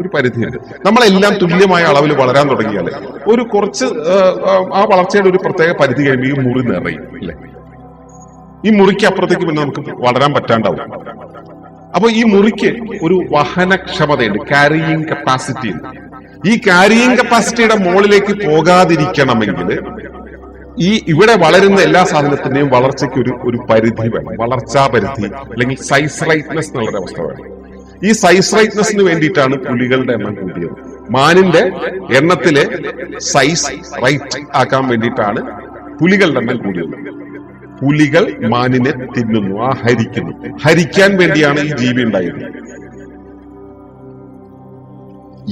ഒരു പരിധിയുണ്ട്. നമ്മളെല്ലാം തുല്യമായ അളവിൽ വളരാൻ തുടങ്ങിയാൽ ഒരു കുറച്ച് ആ വളർച്ചയുടെ ഒരു പ്രത്യേക പരിധി കഴിയുമ്പോൾ ഈ മുറി നിറയും അല്ലെ? ഈ മുറിക്ക് അപ്പുറത്തേക്ക് പിന്നെ നമുക്ക് വളരാൻ പറ്റാണ്ടാവും. അപ്പൊ ഈ മുറിക്ക് ഒരു വഹനക്ഷമതയുണ്ട്, ക്യാരിയിങ് കപ്പാസിറ്റി ഉണ്ട്. ഈ ക്യാരിയിങ് കപ്പാസിറ്റിയുടെ മുകളിലേക്ക് പോകാതിരിക്കണമെങ്കിൽ ഇവിടെ വളരുന്ന എല്ലാ സാധനത്തിന്റെയും വളർച്ചയ്ക്ക് ഒരു പരിധി വേണം, വളർച്ചാ പരിധി, അല്ലെങ്കിൽ സൈസ് റൈറ്റ്നെസ് എന്നുള്ളൊരു അവസ്ഥ വേണം. ഈ സൈസ് റൈറ്റ്നെസ്സിന് വേണ്ടിയിട്ടാണ് പുലികളുടെ എണ്ണം കൂട്ടിയത്. മാനിന്റെ എണ്ണത്തിലെ സൈസ് റൈറ്റ് ആക്കാൻ വേണ്ടിയിട്ടാണ് പുലികളുടെ എണ്ണം കൂടിയത്. പുലികൾ മാനിനെ തിന്നുന്നു, ഹരിക്കുന്നു. ഹരിക്കാൻ വേണ്ടിയാണ് ഈ ജീവി ഉണ്ടായത്.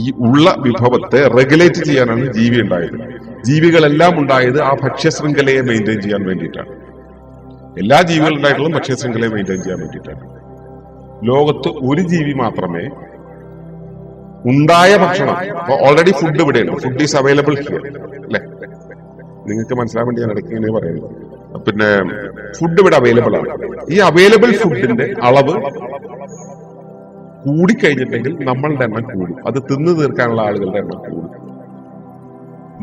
ഈ ഉള്ള വിഭവത്തെ റെഗുലേറ്റ് ചെയ്യാനാണ് ജീവി ഉണ്ടായത്. ജീവികളെല്ലാം ഉണ്ടായത് ആ ഭക്ഷ്യശൃംഖലയെ മെയിൻറ്റെയിൻ ചെയ്യാൻ വേണ്ടിയിട്ടാണ്. എല്ലാ ജീവികളും ഉണ്ടായിട്ടുള്ളതും ഭക്ഷ്യശൃംഖലയെ മെയിൻറ്റെയിൻ ചെയ്യാൻ വേണ്ടിയിട്ടാണ്. ലോകത്ത് ഒരു ജീവി മാത്രമേ ഉണ്ടായ ഭക്ഷണം, ഓൾറെഡി ഫുഡ് ഇവിടെയുണ്ട്, ഫുഡ് ഈസ് അവൈലബിൾ ഹിയർ അല്ലെ? നിങ്ങൾക്ക് മനസ്സിലാൻ വേണ്ടി ഞാൻ ഇടയ്ക്ക് ഇങ്ങനെ പറയുന്നത്. പിന്നെ ഫുഡ് ഇവിടെ അവൈലബിൾ ആണ്. ഈ അവൈലബിൾ ഫുഡിന്റെ അളവ് കൂടിക്കഴിഞ്ഞിട്ടെങ്കിൽ നമ്മളുടെ എണ്ണം കൂടും. അത് തിന്നു തീർക്കാനുള്ള ആളുകളുടെ എണ്ണം കൂടും.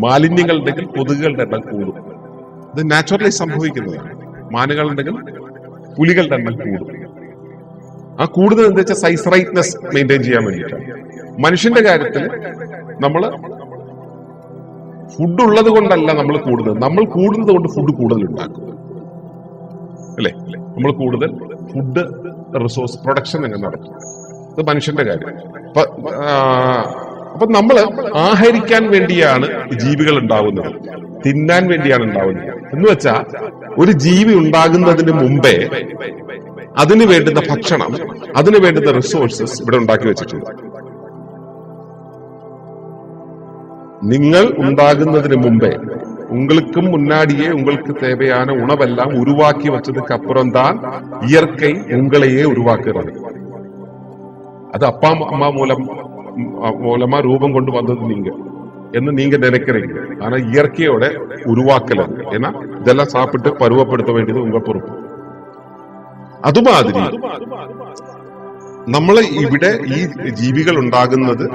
മാലിന്യങ്ങളുണ്ടെങ്കിൽ കൊതുകുകളുടെ എണ്ണം കൂടും. ഇത് നാച്ചുറലി സംഭവിക്കുന്നതാണ്. മാനുകളുണ്ടെങ്കിൽ പുലികളുടെ എണ്ണം കൂടും. ആ കൂടുതൽ എന്താ വെച്ചാൽ സൈസ് റൈറ്റ്നെസ് മെയിൻറ്റെയിൻ ചെയ്യാൻ വേണ്ടിയിട്ടാണ്. മനുഷ്യന്റെ കാര്യത്തിൽ നമ്മൾ ഫുഡ് ഉള്ളത് കൊണ്ടല്ല നമ്മൾ കൂടുന്നത്, നമ്മൾ കൂടുന്നത് കൊണ്ട് ഫുഡ് കൂടുതൽ ഉണ്ടാക്കും അല്ലെ? നമ്മൾ കൂടുതൽ ഫുഡ് റിസോഴ്സ് പ്രൊഡക്ഷൻ എങ്ങനെ നടക്കും? അത് മനുഷ്യന്റെ കാര്യം. അപ്പൊ നമ്മൾ ആഹരിക്കാൻ വേണ്ടിയാണ് ജീവികൾ ഉണ്ടാവുന്നത്, തിന്നാൻ വേണ്ടിയാണ് ഉണ്ടാവുന്നത്. എന്ന് വെച്ചാൽ ഒരു ജീവി ഉണ്ടാകുന്നതിന് മുമ്പേ അതിന് വേണ്ടുന്ന ഭക്ഷണം, അതിന് വേണ്ടുന്ന റിസോഴ്സസ് ഇവിടെ ഉണ്ടാക്കി വെച്ചിട്ടുണ്ട്. നിങ്ങൾ ഉണ്ടാകുന്നതിന് മുമ്പേ ഉங்களுக்கும் முன்னாடியே உங்களுக்கு தேவையான உணவெல்லாம் உருவாக்கி வச்சதுக்கு அப்புறம் தான் இயற்கை உங்களையே உருவாக்குறது. அது அப்பா அம்மா மூலமா ரூபம் கொண்டு வந்தது நீங்க എന്ന് நீங்க நினைக்கிறீங்க. ஆனா இயற்கையோட உருவாக்கல. ஏன்னா இதெல்லாம் சாப்பிட்டு பருவப்படுத்த வேண்டியது உங்க பொறுப்பு. അതുമാതിരി നമ്മൾ ഇവിടെ ഈ ജീവികൾ ഉണ്ടാകുന്നത്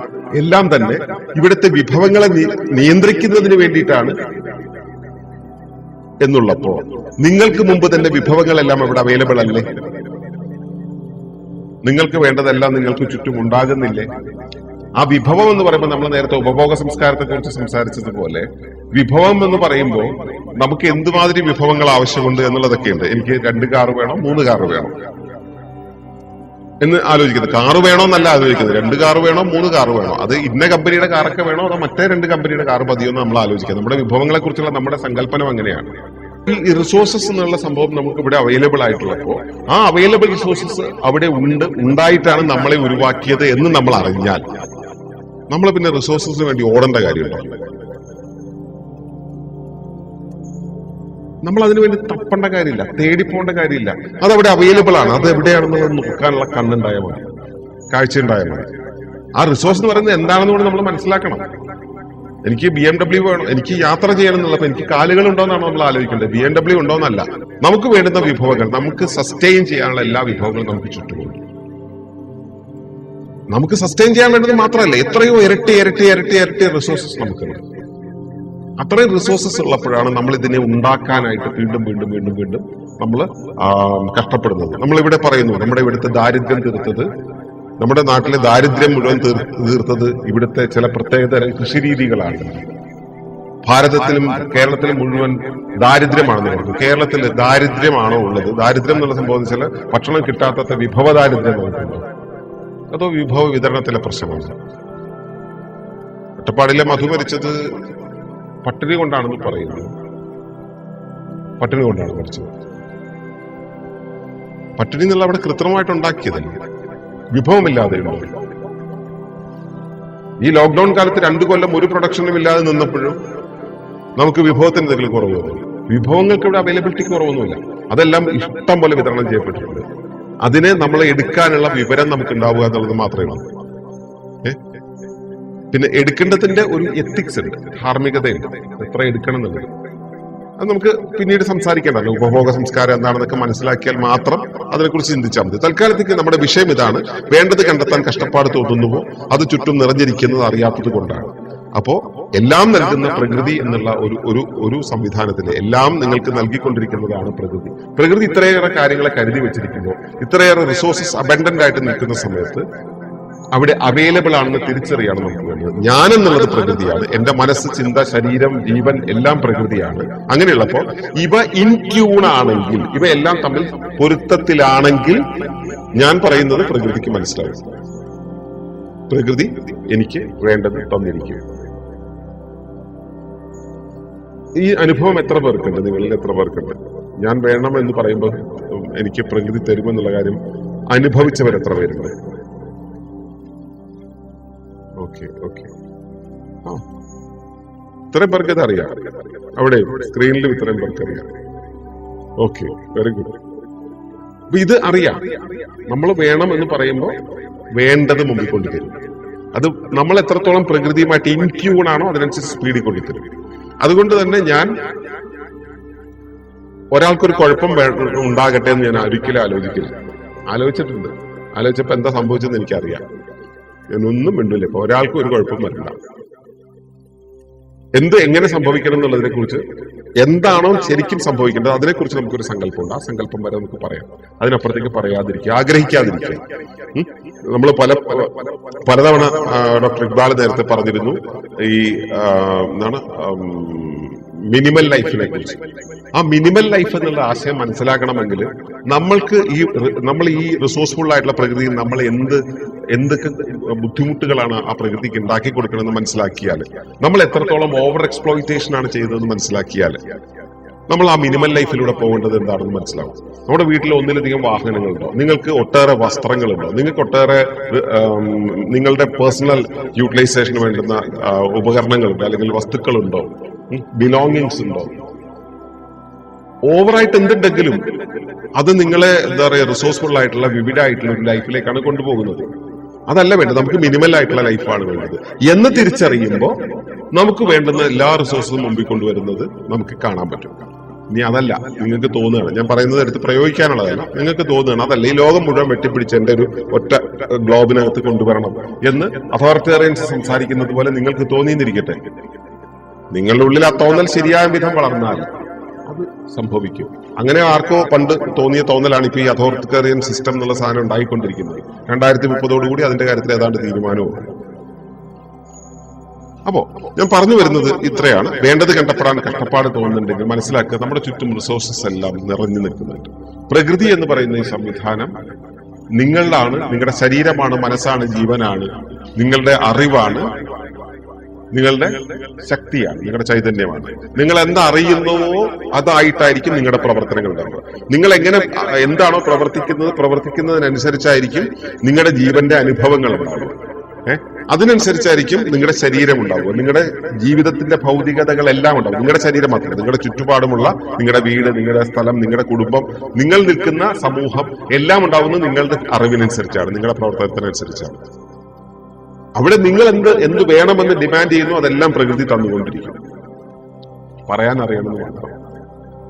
എല്ലാം തന്നെ ഇവിടുത്തെ വിഭവങ്ങളെ നിയന്ത്രിക്കുന്നതിന് വേണ്ടിയിട്ടാണ് എന്നുള്ളപ്പോ നിങ്ങൾക്ക് മുമ്പ് തന്നെ വിഭവങ്ങളെല്ലാം ഇവിടെ അവൈലബിൾ അല്ലേ? നിങ്ങൾക്ക് വേണ്ടതെല്ലാം നിങ്ങൾക്ക് ചുറ്റും ഉണ്ടാകുന്നില്ലേ? ആ വിഭവം എന്ന് പറയുമ്പോൾ നമ്മൾ നേരത്തെ ഉപഭോഗ സംസ്കാരത്തെ കുറിച്ച് സംസാരിച്ചതുപോലെ വിഭവം എന്ന് പറയുമ്പോൾ നമുക്ക് എന്തുമാതിരി വിഭവങ്ങൾ ആവശ്യമുണ്ട് എന്നുള്ളതൊക്കെയുണ്ട്. എനിക്ക് 2 കാറ് വേണോ 3 കാറ് വേണോ എന്ന് ആലോചിക്കുന്നത്. കാറ് വേണോ എന്നല്ല ആലോചിക്കുന്നത്. 2 കാറ് വേണോ 3 കാറ് വേണോ, അത് ഇന്ന കമ്പനിയുടെ കാറൊക്കെ വേണോ അതോ മറ്റേ 2 കമ്പനിയുടെ കാറ് മതിയോ എന്ന് നമ്മൾ ആലോചിക്കുന്നത്. നമ്മുടെ വിഭവങ്ങളെ കുറിച്ചുള്ള നമ്മുടെ സങ്കല്പനം അങ്ങനെയാണ്. ഈ റിസോഴ്സസ് എന്നുള്ള സംഭവം നമുക്ക് ഇവിടെ അവൈലബിൾ ആയിട്ടുള്ളപ്പോൾ ആ അവൈലബിൾ റിസോഴ്സസ് അവിടെ ഉണ്ടായിട്ടാണ് നമ്മളെ ഉരുവാക്കിയത് എന്ന് നമ്മൾ അറിഞ്ഞാൽ നമ്മൾ പിന്നെ റിസോഴ്സസിന് വേണ്ടി ഓടേണ്ട കാര്യമുണ്ടോ? നമ്മൾ അതിനു വേണ്ടി തപ്പേണ്ട കാര്യമില്ല, തേടിപ്പോണ്ട കാര്യമില്ല. അതവിടെ അവൈലബിൾ ആണ്. അത് എവിടെയാണെന്നുള്ളത് നോക്കാനുള്ള കണ്ണുണ്ടായാൽ മതി, കാഴ്ച ഉണ്ടായാൽ മതി. ആ റിസോഴ്സ് എന്ന് പറയുന്നത് എന്താണെന്ന് കൂടി നമ്മൾ മനസ്സിലാക്കണം. എനിക്ക് BMW വേണം, എനിക്ക് യാത്ര ചെയ്യണം എന്നുള്ളപ്പോൾ എനിക്ക് കാലുകൾ ഉണ്ടോന്നാണ് നമ്മൾ ആലോചിക്കേണ്ടത്, BMW ഉണ്ടോന്നല്ല. നമുക്ക് വേണ്ടുന്ന വിഭവങ്ങൾ, നമുക്ക് സസ്റ്റെയിൻ ചെയ്യാനുള്ള എല്ലാ വിഭവങ്ങളും നമുക്ക് ചുറ്റുമുണ്ട്. നമുക്ക് സസ്റ്റെയിൻ ചെയ്യാൻ വേണ്ടത് മാത്രമല്ല, എത്രയോ ഇരട്ടി ഇരട്ടി ഇരട്ടി ഇരട്ടി റിസോഴ്സസ് നമുക്കുണ്ട്. അത്രയും റിസോഴ്സസ് ഉള്ളപ്പോഴാണ് നമ്മൾ ഇതിനെ ഉണ്ടാക്കാനായിട്ട് വീണ്ടും വീണ്ടും വീണ്ടും വീണ്ടും നമ്മൾ കഷ്ടപ്പെടുന്നത്. നമ്മളിവിടെ പറയുന്നു നമ്മുടെ ഇവിടുത്തെ ദാരിദ്ര്യം തീർത്തത്, നമ്മുടെ നാട്ടിലെ ദാരിദ്ര്യം മുഴുവൻ തീർത്തത് ഇവിടുത്തെ ചില പ്രത്യേകതരം കൃഷിരീതികളാണ്. ഭാരതത്തിലും കേരളത്തിലും മുഴുവൻ ദാരിദ്ര്യമാണെന്ന് പറയുന്നത്. കേരളത്തിൽ ദാരിദ്ര്യമാണോ ഉള്ളത്? ദാരിദ്ര്യം എന്നുള്ള സംഭവം വെച്ചാൽ ഭക്ഷണം കിട്ടാത്ത വിഭവ ദാരിദ്ര്യം നമുക്കുണ്ടോ, അതോ വിഭവ വിതരണത്തിലെ പ്രശ്നമാണ്? ഒറ്റപ്പാടിലെ മധു മരിച്ചത് പട്ടിണി കൊണ്ടാണെന്ന് പറയുന്നു. പട്ടിണി കൊണ്ടാണ് മരിച്ചത്. പട്ടിണി എന്നുള്ള അവിടെ കൃത്രിമമായിട്ട് ഉണ്ടാക്കിയതല്ല, വിഭവമില്ലാതെ. ഈ ലോക്ക്ഡൌൺ കാലത്ത് 2 കൊല്ലം ഒരു പ്രൊഡക്ഷനും ഇല്ലാതെ നിന്നപ്പോഴും നമുക്ക് വിഭവത്തിന് എന്തെങ്കിലും കുറവ് വന്നു? വിഭവങ്ങൾക്ക് ഇവിടെ അവൈലബിലിറ്റി കുറവൊന്നുമില്ല. അതെല്ലാം ഇഷ്ടം പോലെ വിതരണം ചെയ്യപ്പെട്ടിട്ടുണ്ട്. അതിനെ നമ്മളെ എടുക്കാനുള്ള വിവരം നമുക്ക് ഉണ്ടാവുക എന്നുള്ളത് മാത്രമേ ഉള്ളൂ. പിന്നെ എടുക്കേണ്ടതിന്റെ ഒരു എത്തിക്സ് ഉണ്ട്, ധാർമ്മികതയുണ്ട്, എത്ര എടുക്കണം എന്നുള്ളത്. അത് നമുക്ക് പിന്നീട് സംസാരിക്കേണ്ടല്ലോ. ഉപഭോഗ സംസ്കാരം എന്താണെന്നൊക്കെ മനസ്സിലാക്കിയാൽ മാത്രം അതിനെക്കുറിച്ച് ചിന്തിച്ചാൽ മതി. തൽക്കാലത്തേക്ക് നമ്മുടെ വിഷയം ഇതാണ്. വേണ്ടത് കണ്ടെത്താൻ കഷ്ടപ്പാട് തോന്നുന്നുവോ അത് ചുറ്റും നിറഞ്ഞിരിക്കുന്നത് അറിയാത്തത് കൊണ്ടാണ്. അപ്പോ എല്ലാം നൽകുന്ന പ്രകൃതി എന്നുള്ള ഒരു സംവിധാനത്തിൽ എല്ലാം നിങ്ങൾക്ക് നൽകിക്കൊണ്ടിരിക്കുന്നതാണ് പ്രകൃതി. പ്രകൃതി ഇത്രയേറെ കാര്യങ്ങളെ കരുതി വെച്ചിരിക്കുമ്പോൾ, ഇത്രയേറെ റിസോഴ്സസ് അബൻഡന്റ് ആയിട്ട് നിൽക്കുന്ന സമയത്ത് അവിടെ അവൈലബിൾ ആണെന്ന് തിരിച്ചറിയാണ് നമുക്ക് വേണ്ടത്. ഞാൻ എന്നുള്ളത് പ്രകൃതിയാണ്, എന്റെ മനസ്സ്, ചിന്ത, ശരീരം, ജീവൻ എല്ലാം പ്രകൃതിയാണ്. അങ്ങനെയുള്ളപ്പോ ഇവ ഇൻട്യൂൺ ആണെങ്കിൽ, ഇവയെല്ലാം തമ്മിൽ പൊരുത്തത്തിലാണെങ്കിൽ ഞാൻ പറയുന്നത് പ്രകൃതിക്ക് മനസ്സിലാവും. പ്രകൃതി എനിക്ക് വേണ്ടത് തന്നിരിക്കും. ഈ അനുഭവം എത്ര പേർക്കുണ്ട്? നിങ്ങളിൽ എത്ര പേർക്കുണ്ട്? ഞാൻ വേണം എന്ന് പറയുമ്പോൾ എനിക്ക് പ്രകൃതി തരുമെന്നുള്ള കാര്യം അനുഭവിച്ചവർ എത്ര പേരുണ്ട്? ഓക്കെ ഓക്കെ, ആ ഇത്രയും പേർക്ക് ഇത് അറിയാം. അവിടെ സ്ക്രീനിലും ഇത്രയും പേർക്ക് അറിയാം. Okay, very good. അപ്പൊ ഇത് അറിയാം. നമ്മൾ വേണം എന്ന് പറയുമ്പോൾ വേണ്ടത് മുമ്പിൽ കൊണ്ടുതരും. അത് നമ്മൾ എത്രത്തോളം പ്രകൃതിയുമായിട്ട് ഇൻട്യൂൺ ആണോ അതിനനുസരിച്ച് സ്പീഡിൽ കൊണ്ടുതരും. അതുകൊണ്ട് തന്നെ ഞാൻ ഒരാൾക്കൊരു കുഴപ്പം ഉണ്ടാകട്ടെ എന്ന് ഞാൻ ഒരിക്കലും ആലോചിക്കില്ല. ആലോചിച്ചിട്ടുണ്ട്. ആലോചിച്ചപ്പോ എന്താ സംഭവിച്ചെന്ന് എനിക്കറിയാം. ഞാനൊന്നും മിണ്ടില്ല. ഇപ്പൊ ഒരാൾക്കും ഒരു കുഴപ്പം വരണ്ട. എങ്ങനെ സംഭവിക്കണം എന്നുള്ളതിനെ കുറിച്ച്, എന്താണോ ശരിക്കും സംഭവിക്കേണ്ടത് അതിനെക്കുറിച്ച് നമുക്കൊരു സങ്കല്പമുണ്ട്. ആ സങ്കല്പം വരെ നമുക്ക് പറയാം. അതിനപ്പുറത്തേക്ക് പറയാതിരിക്കുക, ആഗ്രഹിക്കാതിരിക്കുക. നമ്മൾ പലതവണ ഡോക്ടർ ഇക്ബാൽ നേരത്തെ പറഞ്ഞിരുന്നു ഈ എന്താണ് മിനിമൽ ലൈഫിനെ കുറിച്ച്. ആ മിനിമൽ ലൈഫ് എന്നുള്ള ആശയം മനസ്സിലാക്കണമെങ്കിൽ നമ്മൾ ഈ റിസോഴ്സ്ഫുൾ ആയിട്ടുള്ള പ്രകൃതിയിൽ നമ്മൾ എന്തൊക്കെ ബുദ്ധിമുട്ടുകളാണ് ആ പ്രകൃതിക്ക് ഉണ്ടാക്കി കൊടുക്കണമെന്ന് മനസ്സിലാക്കിയാൽ, നമ്മൾ എത്രത്തോളം ഓവർ എക്സ്പ്ലോയിറ്റേഷൻ ആണ് ചെയ്തതെന്ന് മനസ്സിലാക്കിയാൽ നമ്മൾ ആ മിനിമൽ ലൈഫിലൂടെ പോകേണ്ടത് എന്താണെന്ന് മനസ്സിലാവും. നമ്മുടെ വീട്ടിൽ ഒന്നിലധികം വാഹനങ്ങളുണ്ടോ? നിങ്ങൾക്ക് ഒട്ടേറെ വസ്ത്രങ്ങളുണ്ടോ? നിങ്ങൾക്ക് ഒട്ടേറെ നിങ്ങളുടെ പേഴ്സണൽ യൂട്ടിലൈസേഷന് വേണ്ടുന്ന ഉപകരണങ്ങളുണ്ടോ? അല്ലെങ്കിൽ വസ്തുക്കളുണ്ടോ? ബിലോങ്ങിങ്സ് ഉണ്ടോ? ഓവറായിട്ട് എന്തുണ്ടെങ്കിലും അത് നിങ്ങളെ എന്താ പറയുക റിസോഴ്സ്ഫുൾ ആയിട്ടുള്ള വിവിഡായിട്ടുള്ള ഒരു ലൈഫിലേക്കാണ് കൊണ്ടുപോകുന്നത്. അതല്ല വേണ്ടത്. നമുക്ക് മിനിമൽ ആയിട്ടുള്ള ലൈഫാണ് വേണ്ടത് എന്ന് തിരിച്ചറിയുമ്പോൾ നമുക്ക് വേണ്ടുന്ന എല്ലാ റിസോഴ്സും മുമ്പിൽ കൊണ്ടുവരുന്നത് നമുക്ക് കാണാൻ പറ്റും. ഇനി അതല്ല, നിങ്ങൾക്ക് തോന്നുകയാണ്, ഞാൻ പറയുന്നത് എടുത്ത് പ്രയോഗിക്കാനുള്ളതല്ല, നിങ്ങൾക്ക് തോന്നുകയാണ് അതല്ല, ഈ ലോകം മുഴുവൻ വെട്ടിപ്പിടിച്ച് എന്റെ ഒരു ഒറ്റ ഗ്ലോബിനകത്ത് കൊണ്ടുവരണം എന്ന് അതോറിറ്റേറിയൻസ് സംസാരിക്കുന്നത് പോലെ നിങ്ങൾക്ക് തോന്നിയിരിക്കട്ടെ. നിങ്ങളുടെ ഉള്ളിൽ ആ തോന്നൽ ശരിയായ വിധം വളർന്നാൽ അത് സംഭവിക്കും. അങ്ങനെ ആർക്കോ പണ്ട് തോന്നിയ തോന്നലാണ് ഇപ്പൊ ഈ അതോറിറ്റേറിയൻ സിസ്റ്റം എന്നുള്ള സാധനം ഉണ്ടായിക്കൊണ്ടിരിക്കുന്നത്. 2030 അതിന്റെ കാര്യത്തിൽ ഏതാണ്ട് തീരുമാനവും. അപ്പോ ഞാൻ പറഞ്ഞു വരുന്നത് ഇത്രയാണ്. വേണ്ടത് കണ്ടപ്പെടാൻ കഷ്ടപ്പാട് തോന്നുന്നുണ്ടെങ്കിൽ മനസ്സിലാക്കുക, നമ്മുടെ ചുറ്റും റിസോഴ്സസ് എല്ലാം നിറഞ്ഞു നിൽക്കുന്നുണ്ട്. പ്രകൃതി എന്ന് പറയുന്ന ഈ സംവിധാനം നിങ്ങളുടെ ശരീരമാണ്, മനസ്സാണ്, ജീവനാണ്, നിങ്ങളുടെ അറിവാണ്, നിങ്ങളുടെ ശക്തിയാണ്, നിങ്ങളുടെ ചൈതന്യമാണ്. നിങ്ങൾ എന്തറിയുന്നുവോ അതായിട്ടായിരിക്കും നിങ്ങളുടെ പ്രവർത്തനങ്ങൾ ഉണ്ടാവുക. നിങ്ങൾ എങ്ങനെ എന്താണോ പ്രവർത്തിക്കുന്നതിനനുസരിച്ചായിരിക്കും നിങ്ങളുടെ ജീവന്റെ അനുഭവങ്ങൾ ഉണ്ടാവുക. അതിനനുസരിച്ചായിരിക്കും നിങ്ങളുടെ ശരീരം ഉണ്ടാവുക. നിങ്ങളുടെ ജീവിതത്തിന്റെ ഭൗതികതകളെല്ലാം ഉണ്ടാവും. നിങ്ങളുടെ ശരീരം മാത്രമല്ല, നിങ്ങളുടെ ചുറ്റുപാടുമുള്ള നിങ്ങളുടെ വീട്, നിങ്ങളുടെ സ്ഥലം, നിങ്ങളുടെ കുടുംബം, നിങ്ങൾ നിൽക്കുന്ന സമൂഹം എല്ലാം ഉണ്ടാവുന്നത് നിങ്ങളുടെ അറിവിനനുസരിച്ചാണ്, നിങ്ങളുടെ പ്രവർത്തനത്തിനനുസരിച്ചാണ്. അവിടെ നിങ്ങൾ എന്ത് വേണമെന്ന് ഡിമാൻഡ് ചെയ്യുന്നു അതെല്ലാം പ്രകൃതി തന്നുകൊണ്ടിരിക്കും. പറയാൻ അറിയണമെന്ന് മാത്രം.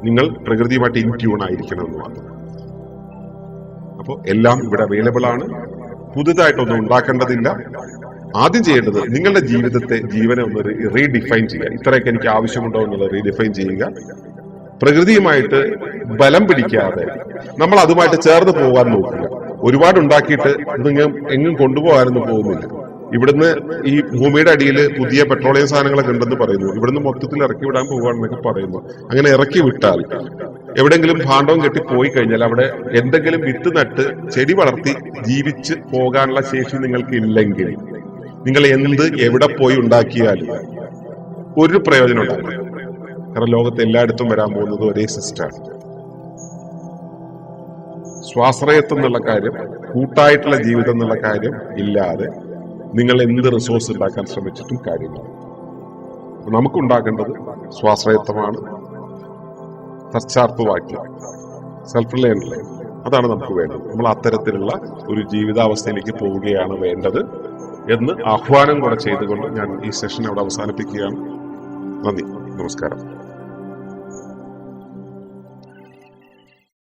നിങ്ങൾ പ്രകൃതിയുമായിട്ട് ഇൻ ട്യൂൺ ആയിരിക്കണമെന്ന് മാത്രം. അപ്പോൾ എല്ലാം ഇവിടെ അവൈലബിൾ ആണ്. പുതുതായിട്ടൊന്നും ഉണ്ടാക്കേണ്ടതില്ല. ആദ്യം ചെയ്യേണ്ടത് നിങ്ങളുടെ ജീവനെ ഒന്ന് റീഡിഫൈൻ ചെയ്യുക. ഇത്രയൊക്കെ എനിക്ക് ആവശ്യമുണ്ടോ എന്നുള്ളത് റീഡിഫൈൻ ചെയ്യുക. പ്രകൃതിയുമായിട്ട് ബലം പിടിക്കാതെ നമ്മൾ അതുമായിട്ട് ചേർന്ന് പോകാൻ നോക്കുക. ഒരുപാട് ഉണ്ടാക്കിയിട്ട് നിങ്ങൾ എങ്ങും കൊണ്ടുപോകാനൊന്നും പോകുന്നില്ല. ഇവിടുന്ന് ഈ ഭൂമിയുടെ അടിയിൽ പുതിയ പെട്രോളിയം സാധനങ്ങളൊക്കെ ഉണ്ടെന്ന് പറയുന്നു. ഇവിടുന്ന് മൊത്തത്തിൽ ഇറക്കി വിടാൻ പോവുകയാണെന്നൊക്കെ പറയുന്നു. അങ്ങനെ ഇറക്കി വിട്ടാൽ എവിടെയെങ്കിലും ഭാണ്ഡവും കെട്ടി പോയി കഴിഞ്ഞാൽ അവിടെ എന്തെങ്കിലും വിത്ത് നട്ട് ചെടി വളർത്തി ജീവിച്ച് പോകാനുള്ള ശേഷി നിങ്ങൾക്ക് ഇല്ലെങ്കിൽ നിങ്ങൾ എവിടെ പോയി ഉണ്ടാക്കിയാലും ഒരു പ്രയോജനം ഉണ്ടാകില്ല. കാരണം ലോകത്ത് എല്ലായിടത്തും വരാൻ പോകുന്നത് ഒരേ സിസ്റ്റമാണ്. സ്വാശ്രയത്വം എന്നുള്ള കാര്യം, കൂട്ടായിട്ടുള്ള ജീവിതം എന്നുള്ള കാര്യം ഇല്ലാതെ നിങ്ങൾ എന്ത് റിസോഴ്സ് ഉണ്ടാക്കാൻ ശ്രമിച്ചിട്ടും കാര്യമില്ല. നമുക്കുണ്ടാക്കേണ്ടത് സ്വാശ്രയത്വമാണ്, തച്ചാർപ്പുവാക്യം, സെൽഫ് റിലയൻസ്. അതാണ് നമുക്ക് വേണ്ടത്. നമ്മൾ അത്തരത്തിലുള്ള ഒരു ജീവിതാവസ്ഥയിലേക്ക് പോവുകയാണ് വേണ്ടത് എന്ന് ആഹ്വാനം കൂടെ ചെയ്തുകൊണ്ട് ഞാൻ ഈ സെഷൻ അവിടെ അവസാനിപ്പിക്കുകയാണ്. നന്ദി, നമസ്കാരം.